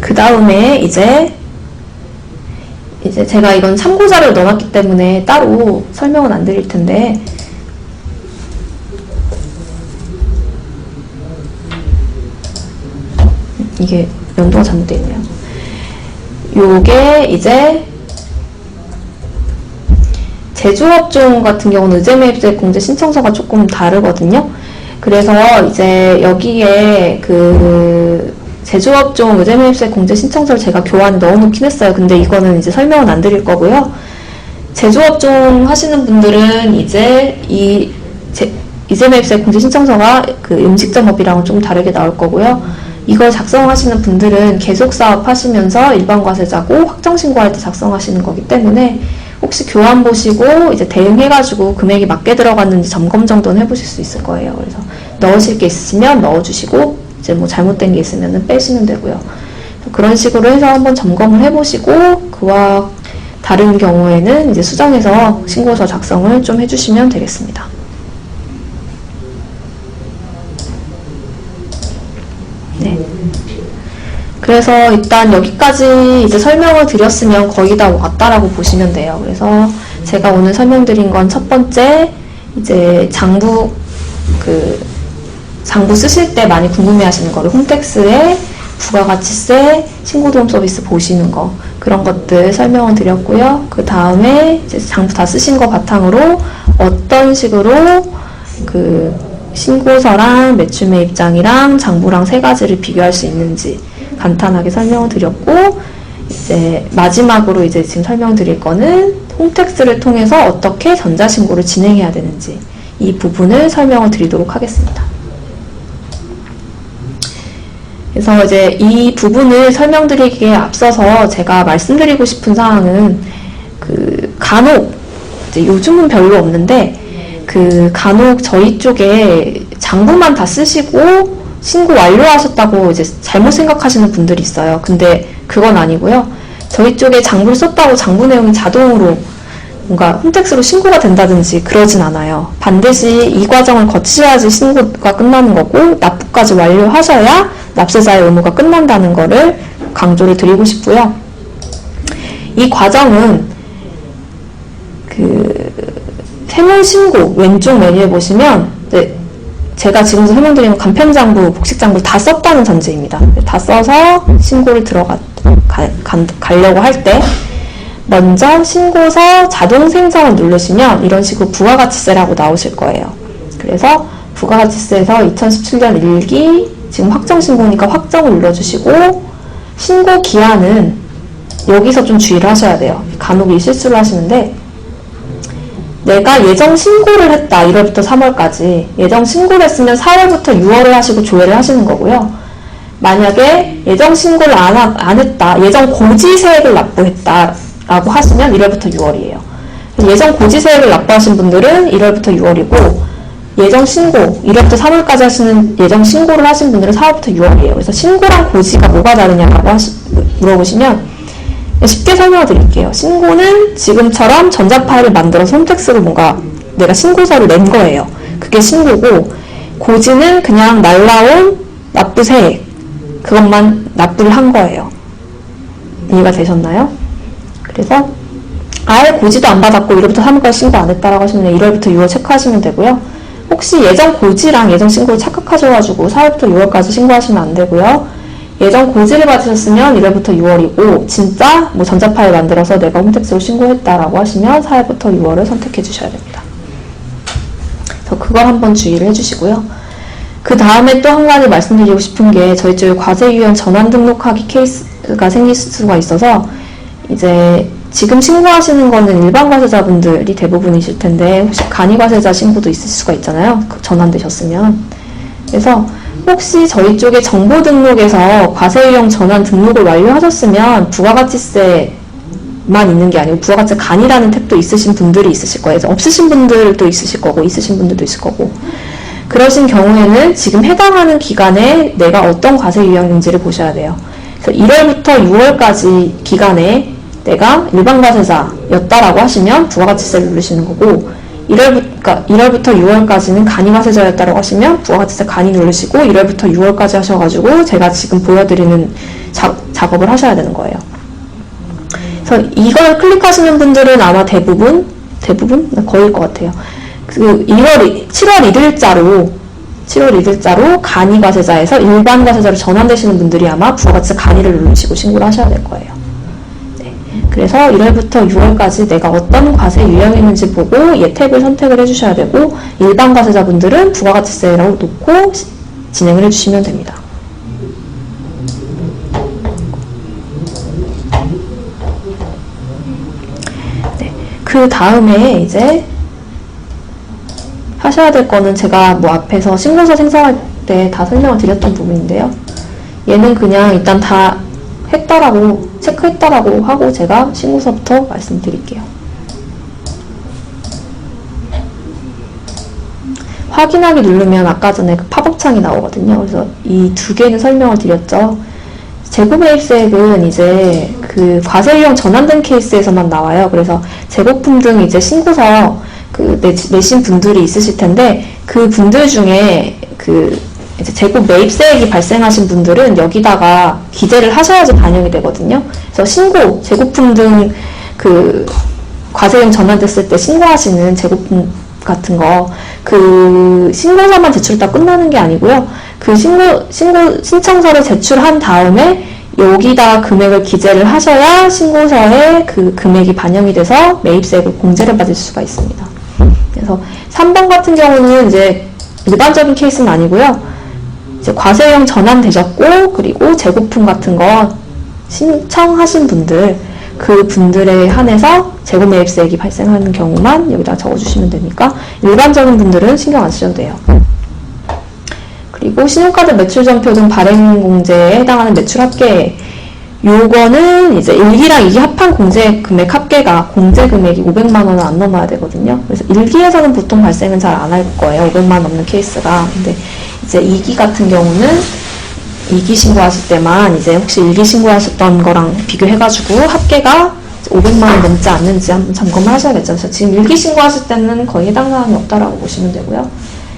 그 다음에 이제 제가 이건 참고자료를 넣어놨기 때문에 따로 설명은 안 드릴 텐데, 이게 연도가 잘못되어 있네요. 요게 이제 제조업종 같은 경우는 의제매입세 공제 신청서가 조금 다르거든요. 그래서 이제 여기에 그 제조업종 의제매입세 공제 신청서를 제가 교환에 넣어놓긴 했어요. 근데 이거는 이제 설명은 안 드릴 거고요. 제조업종 하시는 분들은 이제 의제매입세 공제 신청서가 그 음식점업이랑은 좀 다르게 나올 거고요. 이걸 작성하시는 분들은 계속사업 하시면서 일반과세자고 확정신고할 때 작성하시는 거기 때문에 혹시 교환 보시고 이제 대응해가지고 금액이 맞게 들어갔는지 점검 정도는 해보실 수 있을 거예요. 그래서 넣으실 게 있으시면 넣어주시고 이제 뭐 잘못된 게 있으면 빼시면 되고요. 그런 식으로 해서 한번 점검을 해보시고 그와 다른 경우에는 이제 수정해서 신고서 작성을 좀 해주시면 되겠습니다. 네. 그래서 일단 여기까지 이제 설명을 드렸으면 거의 다 왔다라고 보시면 돼요. 그래서 제가 오늘 설명드린 건 첫 번째, 이제 장부 쓰실 때 많이 궁금해 하시는 거를 홈택스에 부가가치세, 신고도움 서비스 보시는 거, 그런 것들 설명을 드렸고요. 그 다음에 이제 장부 다 쓰신 거 바탕으로 어떤 식으로 그 신고서랑 매출매입장이랑 장부랑 세 가지를 비교할 수 있는지 간단하게 설명을 드렸고, 이제 마지막으로 이제 지금 설명드릴 거는 홈택스를 통해서 어떻게 전자신고를 진행해야 되는지 이 부분을 설명을 드리도록 하겠습니다. 그래서 이제 이 부분을 설명드리기에 앞서서 제가 말씀드리고 싶은 사항은 간혹 이제 요즘은 별로 없는데 간혹 저희 쪽에 장부만 다 쓰시고 신고 완료하셨다고 이제 잘못 생각하시는 분들이 있어요. 근데 그건 아니고요. 저희 쪽에 장부를 썼다고 장부 내용이 자동으로 뭔가 홈택스로 신고가 된다든지 그러진 않아요. 반드시 이 과정을 거치셔야지 신고가 끝나는 거고, 납부까지 완료하셔야 납세자의 의무가 끝난다는 거를 강조를 드리고 싶고요. 이 과정은 세무신고 왼쪽 메뉴에 보시면 제가 지금 설명드리는 간편장부, 복식장부 다 썼다는 전제입니다. 다 써서 신고를 가려고 할 때 먼저 신고서 자동 생성을 누르시면 이런 식으로 부가가치세라고 나오실 거예요. 그래서 부가가치세에서 2017년 1기 지금 확정신고니까 확정을 눌러주시고, 신고 기한은 여기서 좀 주의를 하셔야 돼요. 간혹 이 실수를 하시는데, 내가 예정 신고를 했다. 1월부터 3월까지. 예정 신고를 했으면 4월부터 6월을 하시고 조회를 하시는 거고요. 만약에 예정 신고를 안 했다. 예정 고지세액을 납부했다. 라고 하시면 1월부터 6월이에요. 예정 고지세액을 납부하신 분들은 1월부터 6월이고, 예정 신고, 1월부터 3월까지 하시는 예정 신고를 하신 분들은 4월부터 6월이에요. 그래서 신고랑 고지가 뭐가 다르냐라고 물어보시면 쉽게 설명을 드릴게요. 신고는 지금처럼 전자 파일을 만들어서 홈택스로 뭔가 내가 신고서를 낸 거예요. 그게 신고고, 고지는 그냥 날라온 납부세액, 그것만 납부를 한 거예요. 이해가 되셨나요? 그래서 아예 고지도 안 받았고 1월부터 3월까지 신고 안 했다라고 하시면 1월부터 6월 체크하시면 되고요. 혹시 예정 고지랑 예정 신고를 착각하셔가지고 4월부터 6월까지 신고하시면 안 되고요. 예정 고지를 받으셨으면 1월부터 6월이고, 진짜 뭐 전자 파일 만들어서 내가 홈택스로 신고했다라고 하시면 4월부터 6월을 선택해 주셔야 됩니다. 그래서 그걸 한번 주의를 해주시고요. 그 다음에 또 한 가지 말씀드리고 싶은 게, 저희 쪽에 과세 유형 전환 등록하기 케이스가 생길 수가 있어서, 이제 지금 신고하시는 거는 일반 과세자분들이 대부분이실 텐데, 혹시 간이 과세자 신고도 있을 수가 있잖아요. 전환되셨으면. 그래서 혹시 저희 쪽에 정보 등록에서 과세 유형 전환 등록을 완료하셨으면 부가가치세만 있는 게 아니고 부가가치 간이라는 탭도 있으신 분들이 있으실 거예요. 없으신 분들도 있으실 거고, 있으신 분들도 있을 거고. 그러신 경우에는 지금 해당하는 기간에 내가 어떤 과세 유형인지를 보셔야 돼요. 그래서 1월부터 6월까지 기간에 내가 일반 과세자였다라고 하시면 부가가치세를 누르시는 거고, 1월부터 6월까지는 간이과세자였다라고 하시면 부가가치세 간이 누르시고, 1월부터 6월까지 하셔가지고 제가 지금 보여드리는 작업을 하셔야 되는 거예요. 그래서 이걸 클릭하시는 분들은 아마 대부분? 거의 것 같아요. 7월 1일자로 간이과세자에서 일반 과세자로 전환되시는 분들이 아마 부가가치세 간이를 누르시고 신고를 하셔야 될 거예요. 네. 그래서 1월부터 6월까지 내가 어떤 과세 유형이있는지 보고 이 탭을 선택을 해주셔야 되고, 일반 과세자분들은 부가가치세라고 놓고 진행을 해주시면 됩니다. 네. 그 다음에 이제 하셔야 될 거는 제가 뭐 앞에서 신고서 생성할 때 다 설명을 드렸던 부분인데요. 얘는 그냥 일단 다 했다라고, 체크했다라고 하고 제가 신고서부터 말씀드릴게요. 확인하기 누르면 아까 전에 그 팝업창이 나오거든요. 그래서 이 두 개는 설명을 드렸죠. 재고매입세액은 이제 그 과세 유형 전환된 케이스에서만 나와요. 그래서 재고품 등 이제 신고서 내신 분들이 있으실 텐데, 그 분들 중에 이제 재고 매입세액이 발생하신 분들은 여기다가 기재를 하셔야지 반영이 되거든요. 그래서 재고품 등 과세형 전환됐을 때 신고하시는 재고품 같은 거, 신고서만 제출했다 끝나는 게 아니고요. 신청서를 제출한 다음에 여기다 금액을 기재를 하셔야 신고서에 그 금액이 반영이 돼서 매입세액을 공제를 받을 수가 있습니다. 그래서 3번 같은 경우는 이제 일반적인 케이스는 아니고요. 이제 과세형 전환되셨고, 그리고 재고품 같은 거 신청하신 분들, 그 분들에 한해서 재고매입세액이 발생하는 경우만 여기다 적어주시면 되니까 일반적인 분들은 신경 안 쓰셔도 돼요. 그리고 신용카드 매출전표 등 발행공제에 해당하는 매출 합계, 요거는 이제 1기랑 2기 합한 공제 금액 합계가 공제 금액이 500만 원을 안 넘어야 되거든요. 그래서 1기에서는 보통 발생은 잘 안 할 거예요. 500만 원 넘는 케이스가. 근데 이제 2기 같은 경우는 2기 신고하실 때만 이제 혹시 1기 신고하셨던 거랑 비교해가지고 합계가 500만 원 넘지 않는지 한번 점검을 하셔야겠죠. 그래서 지금 1기 신고하실 때는 거의 해당 사항이 없다라고 보시면 되고요.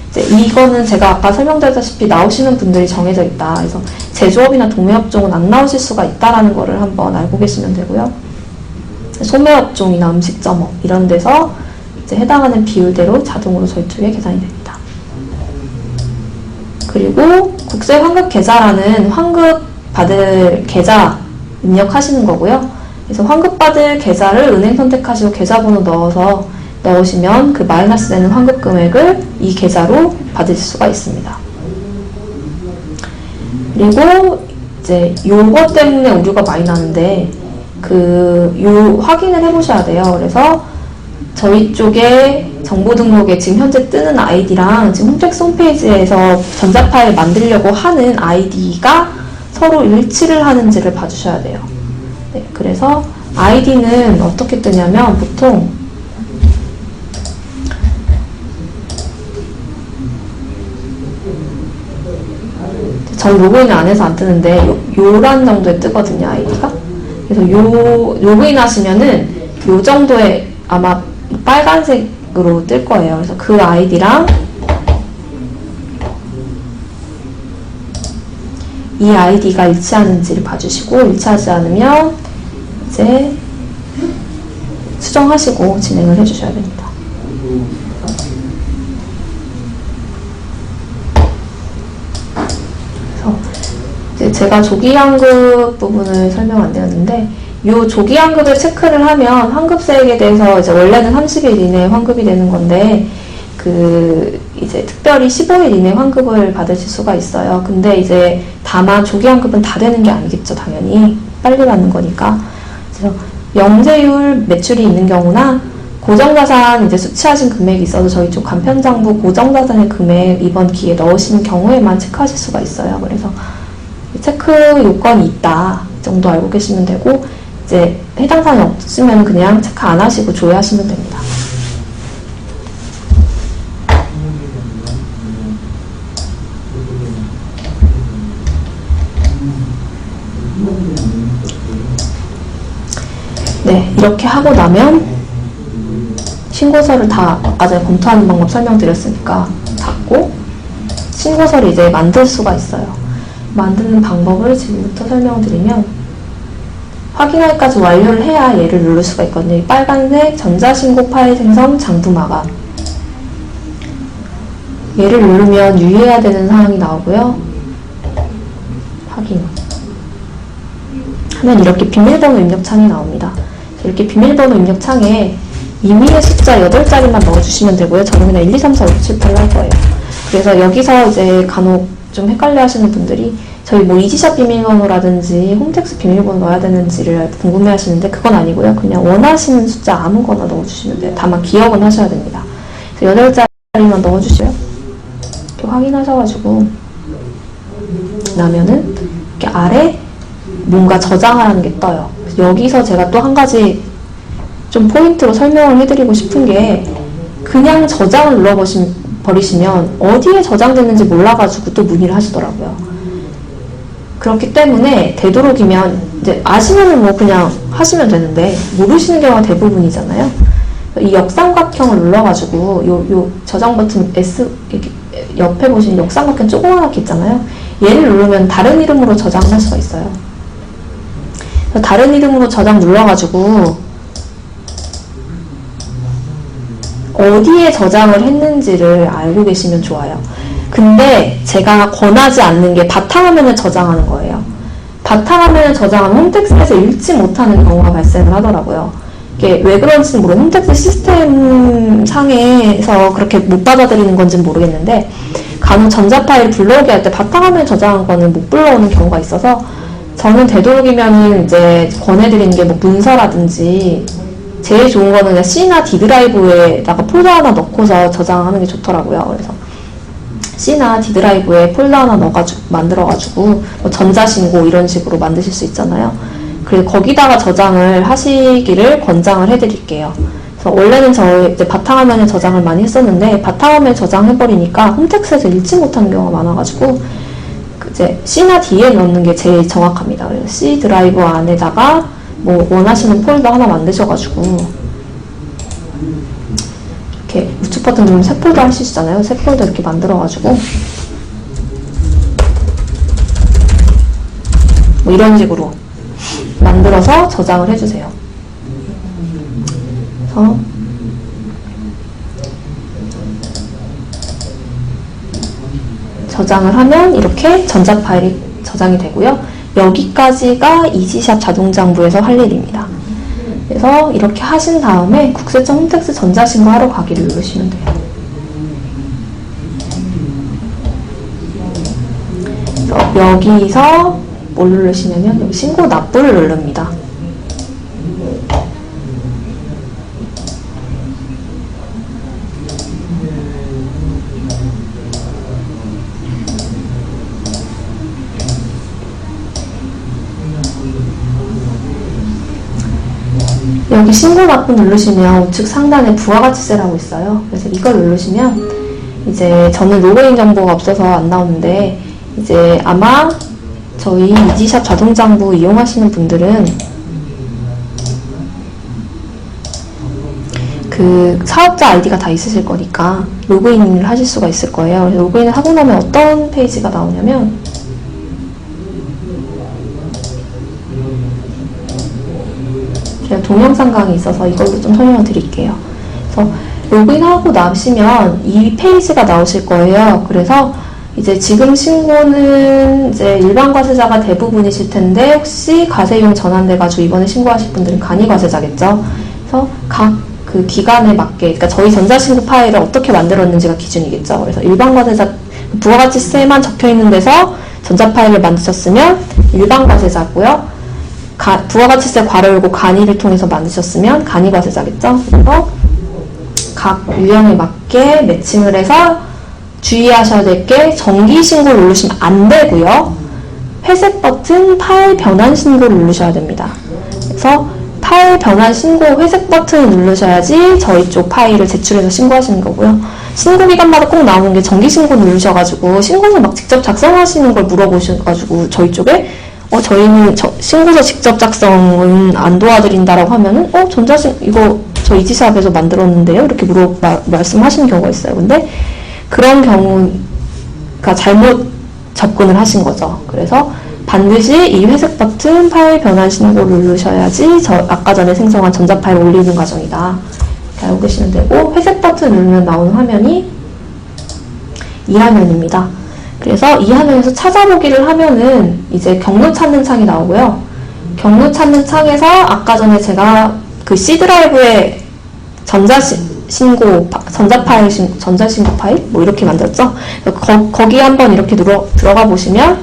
이제 이거는 제가 아까 설명드렸다시피 나오시는 분들이 정해져 있다. 그래서 제조업이나 도매업종은 안 나오실 수가 있다라는 거를 한번 알고 계시면 되고요. 소매업종이나 음식점업 이런 데서 이제 해당하는 비율대로 자동으로 저희 쪽에 계산이 됩니다. 그리고 국세환급계좌라는 환급 받을 계좌 입력하시는 거고요. 그래서 환급 받을 계좌를 은행 선택하시고 계좌번호 넣으시면 그 마이너스 되는 환급 금액을 이 계좌로 받으실 수가 있습니다. 그리고 이제 요거 때문에 오류가 많이 나는데 확인을 해보셔야 돼요. 그래서 저희 쪽에 정보 등록에 지금 현재 뜨는 아이디랑 지금 홈택스 홈페이지에서 전자 파일 만들려고 하는 아이디가 서로 일치를 하는지를 봐주셔야 돼요. 네, 그래서 아이디는 어떻게 뜨냐면 보통 저희 로그인 안 해서 안 뜨는데 요런 정도에 뜨거든요, 아이디가. 그래서 로그인 하시면은 요 정도에 아마 빨간색으로 뜰 거예요. 그래서 그 아이디랑 이 아이디가 일치하는지를 봐주시고, 일치하지 않으면 이제 수정하시고 진행을 해주셔야 됩니다. 그래서 제가 조기환급 부분을 설명 안 드렸는데, 요 조기환급을 체크를 하면 환급세액에 대해서 이제 원래는 30일 이내에 환급이 되는 건데, 이제 특별히 15일 이내 환급을 받으실 수가 있어요. 근데 이제 다만 조기환급은 다 되는 게 아니겠죠, 당연히. 빨리 받는 거니까. 그래서 영세율 매출이 있는 경우나 고정자산 이제 수취하신 금액이 있어서 저희 쪽 간편장부 고정자산의 금액 이번 기에 넣으시는 경우에만 체크하실 수가 있어요. 그래서 체크 요건이 있다 정도 알고 계시면 되고, 이제 해당 사항이 없으면 그냥 체크 안 하시고 조회하시면 됩니다. 네, 이렇게 하고 나면 신고서를 다 아까 전에 검토하는 방법 설명드렸으니까 닫고 신고서를 이제 만들 수가 있어요. 만드는 방법을 지금부터 설명드리면 확인할까지 완료를 해야 얘를 누를 수가 있거든요. 이 빨간색 전자신고 파일 생성 장부 마감, 얘를 누르면 유의해야 되는 사항이 나오고요. 확인 하면 이렇게 비밀번호 입력 창이 나옵니다. 이렇게 비밀번호 입력 창에 이미의 숫자 8자리만 넣어주시면 되고요. 저는 그냥 1, 2, 3, 4, 5, 6, 7, 8로 할 거예요. 그래서 여기서 이제 간혹 좀 헷갈려 하시는 분들이 저희 뭐 이지샵 비밀번호라든지 홈택스 비밀번호 넣어야 되는지를 궁금해 하시는데 그건 아니고요. 그냥 원하시는 숫자 아무거나 넣어주시면 돼요. 다만 기억은 하셔야 됩니다. 그래서 8자리만 넣어주시고요. 이렇게 확인하셔가지고 나면은 이렇게 아래 뭔가 저장하라는 게 떠요. 여기서 제가 또 한 가지 좀 포인트로 설명을 해드리고 싶은 게 그냥 저장을 눌러버리시면 어디에 저장됐는지 몰라가지고 또 문의를 하시더라고요. 그렇기 때문에 되도록이면 이제 아시면은 뭐 그냥 하시면 되는데 모르시는 경우가 대부분이잖아요. 이 역삼각형을 눌러가지고 요 저장 버튼 S 이렇게 옆에 보시는 역삼각형 조그맣게 있잖아요. 얘를 누르면 다른 이름으로 저장을 할 수가 있어요. 다른 이름으로 저장 눌러가지고 어디에 저장을 했는지를 알고 계시면 좋아요. 근데 제가 권하지 않는 게 바탕화면을 저장하는 거예요. 바탕화면을 저장하면 홈택스에서 읽지 못하는 경우가 발생을 하더라고요. 이게 왜 그런지는 모르겠는데 홈택스 시스템 상에서 그렇게 못 받아들이는 건지는 모르겠는데 간혹 전자파일 불러오게 할 때 바탕화면 저장한 거는 못 불러오는 경우가 있어서 저는 되도록이면은 이제 권해드리는 게 뭐 문서라든지 제일 좋은 거는 그냥 C나 D 드라이브에다가 폴더 하나 넣고서 저장하는 게 좋더라고요. 그래서 C나 D 드라이브에 폴더 하나 넣어가지고 만들어가지고 뭐 전자신고 이런 식으로 만드실 수 있잖아요. 그래서 거기다가 저장을 하시기를 권장을 해드릴게요. 그래서 원래는 저희 이제 바탕화면에 저장을 많이 했었는데 바탕화면에 저장해버리니까 홈택스에서 읽지 못하는 경우가 많아가지고 이제 C나 D에 넣는 게 제일 정확합니다. 그래서 C 드라이브 안에다가 뭐 원하시는 폴더 하나 만드셔가지고 이렇게 우측 버튼 누르면 새 폴더 할 수 있잖아요. 새 폴더 이렇게 만들어가지고 뭐 이런 식으로 만들어서 저장을 해주세요. 그래서 저장을 하면 이렇게 전자 파일이 저장이 되고요. 여기까지가 이지샵 자동장부에서 할 일입니다. 그래서 이렇게 하신 다음에 국세청 홈택스 전자신고 하러 가기를 누르시면 돼요. 그래서 여기서 뭘 누르시냐면 여기 신고 납부를 누릅니다. 여기 신고 납부 누르시면 우측 상단에 부가가치세라고 있어요. 그래서 이걸 누르시면 이제 저는 로그인 정보가 없어서 안 나오는데 이제 아마 저희 이지샵 자동장부 이용하시는 분들은 그 사업자 아이디가 다 있으실 거니까 로그인을 하실 수가 있을 거예요. 그래서 로그인을 하고 나면 어떤 페이지가 나오냐면 제가 동영상 강의 있어서 이걸로 좀 설명을 드릴게요. 그래서 로그인하고 나시면 이 페이지가 나오실 거예요. 그래서 이제 지금 신고는 이제 일반 과세자가 대부분이실 텐데 혹시 과세용 전환돼가지고 이번에 신고하실 분들은 간이 과세자겠죠. 그래서 각 그 기간에 맞게, 그러니까 저희 전자신고 파일을 어떻게 만들었는지가 기준이겠죠. 그래서 일반 과세자 부가가치세만 적혀 있는 데서 전자 파일을 만드셨으면 일반 과세자고요. 부가가치세 괄호 열고 간이를 통해서 만드셨으면 간이 과세자겠죠. 그래서 각 유형에 맞게 매칭을 해서 주의하셔야 될 게 정기 신고를 누르시면 안 되고요. 회색 버튼 파일 변환 신고를 누르셔야 됩니다. 그래서 파일 변환 신고 회색 버튼을 누르셔야지 저희 쪽 파일을 제출해서 신고하시는 거고요. 신고 기간마다 꼭 나오는 게 정기 신고 누르셔가지고 신고서 막 직접 작성하시는 걸 물어보셔가지고 저희 쪽에 저희는 신고서 직접 작성은 안 도와드린다라고 하면은, 이거 저 이지샵에서 만들었는데요? 이렇게 말씀하시는 경우가 있어요. 근데 그런 경우가 잘못 접근을 하신 거죠. 그래서 반드시 이 회색 버튼 파일 변환 신고를 누르셔야지 아까 전에 생성한 전자 파일을 올리는 과정이다. 이렇게 알고 계시면 되고, 회색 버튼 누르면 나오는 화면이 이 화면입니다. 그래서 이 화면에서 찾아보기를 하면은 이제 경로 찾는 창이 나오고요. 경로 찾는 창에서 아까 전에 제가 그 C 드라이브에 전자신고 파일? 뭐 이렇게 만들었죠? 거기 한번 이렇게 들어가 보시면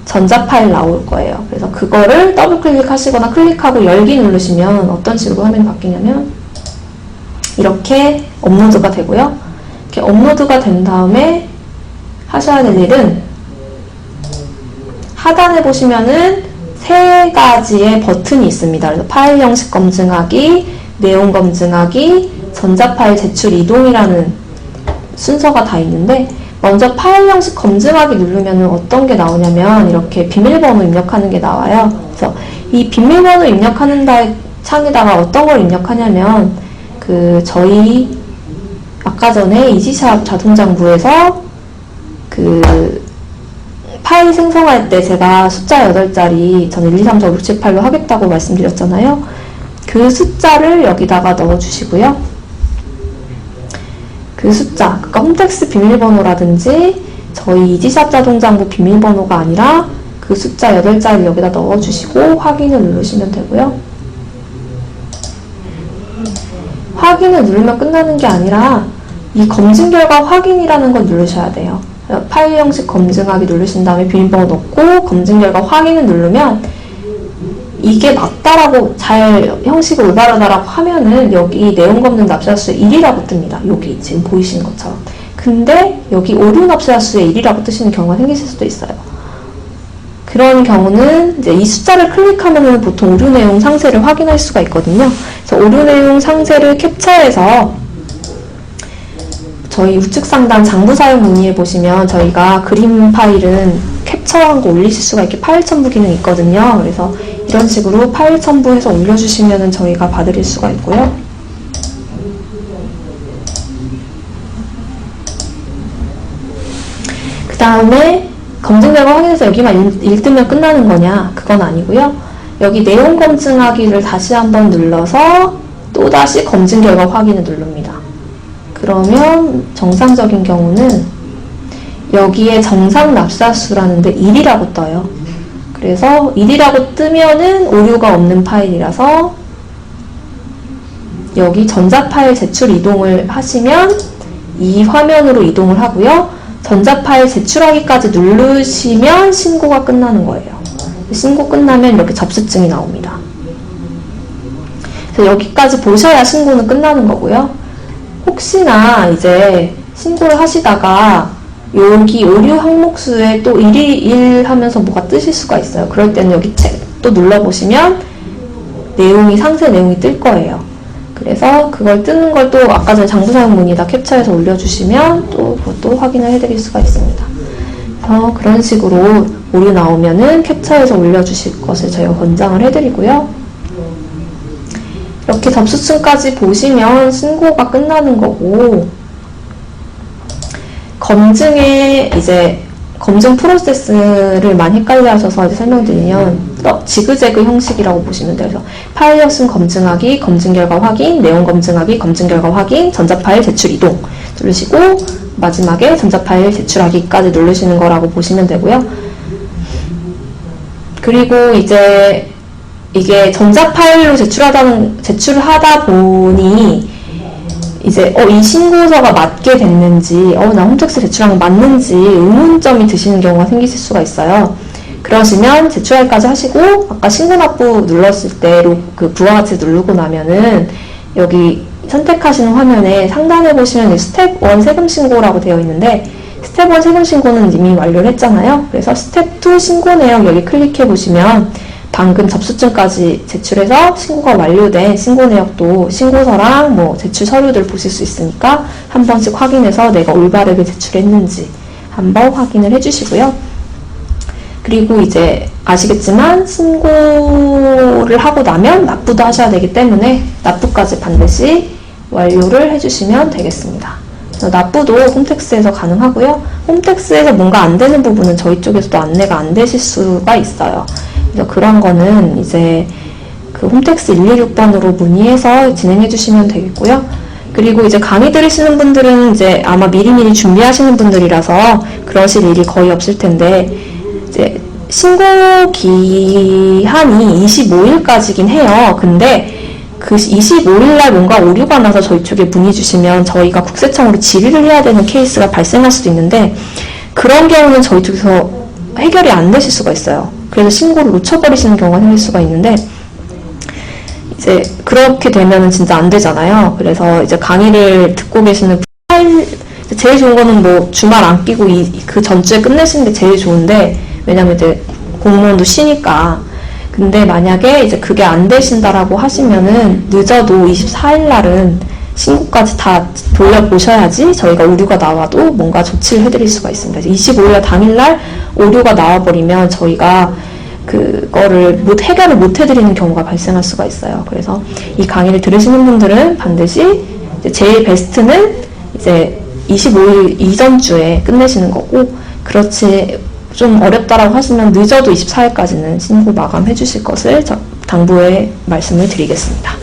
전자 파일 나올 거예요. 그래서 그거를 더블 클릭하시거나 클릭하고 열기 누르시면 어떤 식으로 화면이 바뀌냐면 이렇게 업로드가 되고요. 이렇게 업로드가 된 다음에 하셔야 될 일은 하단에 보시면은 세 가지의 버튼이 있습니다. 그래서 파일 형식 검증하기, 내용 검증하기, 전자 파일 제출 이동이라는 순서가 다 있는데, 먼저 파일 형식 검증하기 누르면은 어떤 게 나오냐면 이렇게 비밀번호 입력하는 게 나와요. 그래서 이 비밀번호 입력하는 창에다가 어떤 걸 입력하냐면 저희 아까 전에 이지샵 자동장부에서 파일 생성할 때 제가 숫자 8자리 저는 1, 2, 3, 4, 5, 6, 7, 8로 하겠다고 말씀드렸잖아요. 그 숫자를 여기다가 넣어주시고요. 그 숫자, 그러니까 홈택스 비밀번호라든지 저희 이지샵 자동장부 비밀번호가 아니라 그 숫자 8자리를 여기다 넣어주시고 확인을 누르시면 되고요. 확인을 누르면 끝나는 게 아니라 이 검증 결과 확인이라는 걸 누르셔야 돼요. 파일 형식 검증하기 누르신 다음에 비밀번호 넣고 검증 결과 확인을 누르면 이게 맞다라고 형식이 올바르다라고 하면은 여기 내용 검증 납세자수 1이라고 뜹니다. 여기 지금 보이시는 것처럼. 근데 여기 오류 납세자수의 1이라고 뜨시는 경우가 생기실 수도 있어요. 그런 경우는 이제 이 숫자를 클릭하면은 보통 오류 내용 상세를 확인할 수가 있거든요. 그래서 오류 내용 상세를 캡처해서 저희 우측 상단 장부 사용 문의에 보시면 저희가 그림 파일은 캡처한 거 올리실 수가 있게 파일 첨부 기능이 있거든요. 그래서 이런 식으로 파일 첨부해서 올려주시면 저희가 봐드릴 수가 있고요. 그 다음에 검증 결과 확인해서 여기만 1뜨면 끝나는 거냐? 그건 아니고요. 여기 내용 검증하기를 다시 한번 눌러서 또다시 검증 결과 확인을 누릅니다. 그러면 정상적인 경우는 여기에 정상 납사수라는데 1이라고 떠요. 그래서 1이라고 뜨면은 오류가 없는 파일이라서 여기 전자 파일 제출 이동을 하시면 이 화면으로 이동을 하고요. 전자 파일 제출하기까지 누르시면 신고가 끝나는 거예요. 신고 끝나면 이렇게 접수증이 나옵니다. 그래서 여기까지 보셔야 신고는 끝나는 거고요. 혹시나 이제 신고를 하시다가 여기 오류 항목수에 또 1 하면서 뭐가 뜨실 수가 있어요. 그럴 때는 여기 책 또 눌러보시면 상세 내용이 뜰 거예요. 그래서 그걸 뜨는 걸 또 아까 전에 장부 사용 문의에다 캡처해서 올려주시면 또 그것도 확인을 해드릴 수가 있습니다. 그래서 그런 식으로 오류 나오면은 캡처해서 올려주실 것을 저희가 권장을 해드리고요. 이렇게 접수층까지 보시면 신고가 끝나는 거고, 검증의 이제 검증 프로세스를 많이 헷갈려 하셔서 이제 설명드리면 지그재그 형식이라고 보시면 돼요. 그래서 파일 형식 검증하기, 검증 결과 확인, 내용 검증하기, 검증 결과 확인, 전자 파일 제출 이동 누르시고 마지막에 전자 파일 제출하기까지 누르시는 거라고 보시면 되고요. 그리고 이제 이게 전자 파일로 제출을 하다 보니 이제 이 신고서가 맞게 됐는지 나 홈택스 제출한 거 맞는지 의문점이 드시는 경우가 생기실 수가 있어요. 그러시면 제출하기까지 하시고 아까 신고 납부 눌렀을 때 그 부와 같이 누르고 나면은 여기 선택하시는 화면에 상단에 보시면 스텝 1 세금 신고라고 되어 있는데 스텝 1 세금 신고는 이미 완료를 했잖아요. 그래서 스텝 2 신고 내역 여기 클릭해 보시면 방금 접수증까지 제출해서 신고가 완료된 신고 내역도 신고서랑 뭐 제출 서류들 보실 수 있으니까 한 번씩 확인해서 내가 올바르게 제출했는지 한번 확인을 해주시고요. 그리고 이제 아시겠지만 신고를 하고 나면 납부도 하셔야 되기 때문에 납부까지 반드시 완료를 해주시면 되겠습니다. 그래서 납부도 홈택스에서 가능하고요. 홈택스에서 뭔가 안 되는 부분은 저희 쪽에서도 안내가 안 되실 수가 있어요. 그래서 그런 거는 이제 그 홈택스 126번으로 문의해서 진행해 주시면 되겠고요. 그리고 이제 강의 들으시는 분들은 이제 아마 미리미리 준비하시는 분들이라서 그러실 일이 거의 없을 텐데, 이제 신고 기한이 25일까지긴 해요. 근데 그 25일날 뭔가 오류가 나서 저희 쪽에 문의 주시면 저희가 국세청으로 질의를 해야 되는 케이스가 발생할 수도 있는데, 그런 경우는 저희 쪽에서 해결이 안 되실 수가 있어요. 그래서 신고를 놓쳐버리시는 경우가 생길 수가 있는데, 이제 그렇게 되면은 진짜 안 되잖아요. 그래서 이제 강의를 듣고 계시는 제일 좋은 거는 뭐 주말 안 끼고 그 전주에 끝내시는 게 제일 좋은데, 왜냐면 이제 공무원도 쉬니까. 근데 만약에 이제 그게 안 되신다라고 하시면은 늦어도 24일 날은 신고까지 다 돌려보셔야지 저희가 오류가 나와도 뭔가 조치를 해드릴 수가 있습니다. 25일 당일날 오류가 나와버리면 저희가 그거를 해결을 못 해드리는 경우가 발생할 수가 있어요. 그래서 이 강의를 들으시는 분들은 반드시 이제 제일 베스트는 이제 25일 이전 주에 끝내시는 거고, 그렇지 좀 어렵다라고 하시면 늦어도 24일까지는 신고 마감해 주실 것을 당부해 말씀을 드리겠습니다.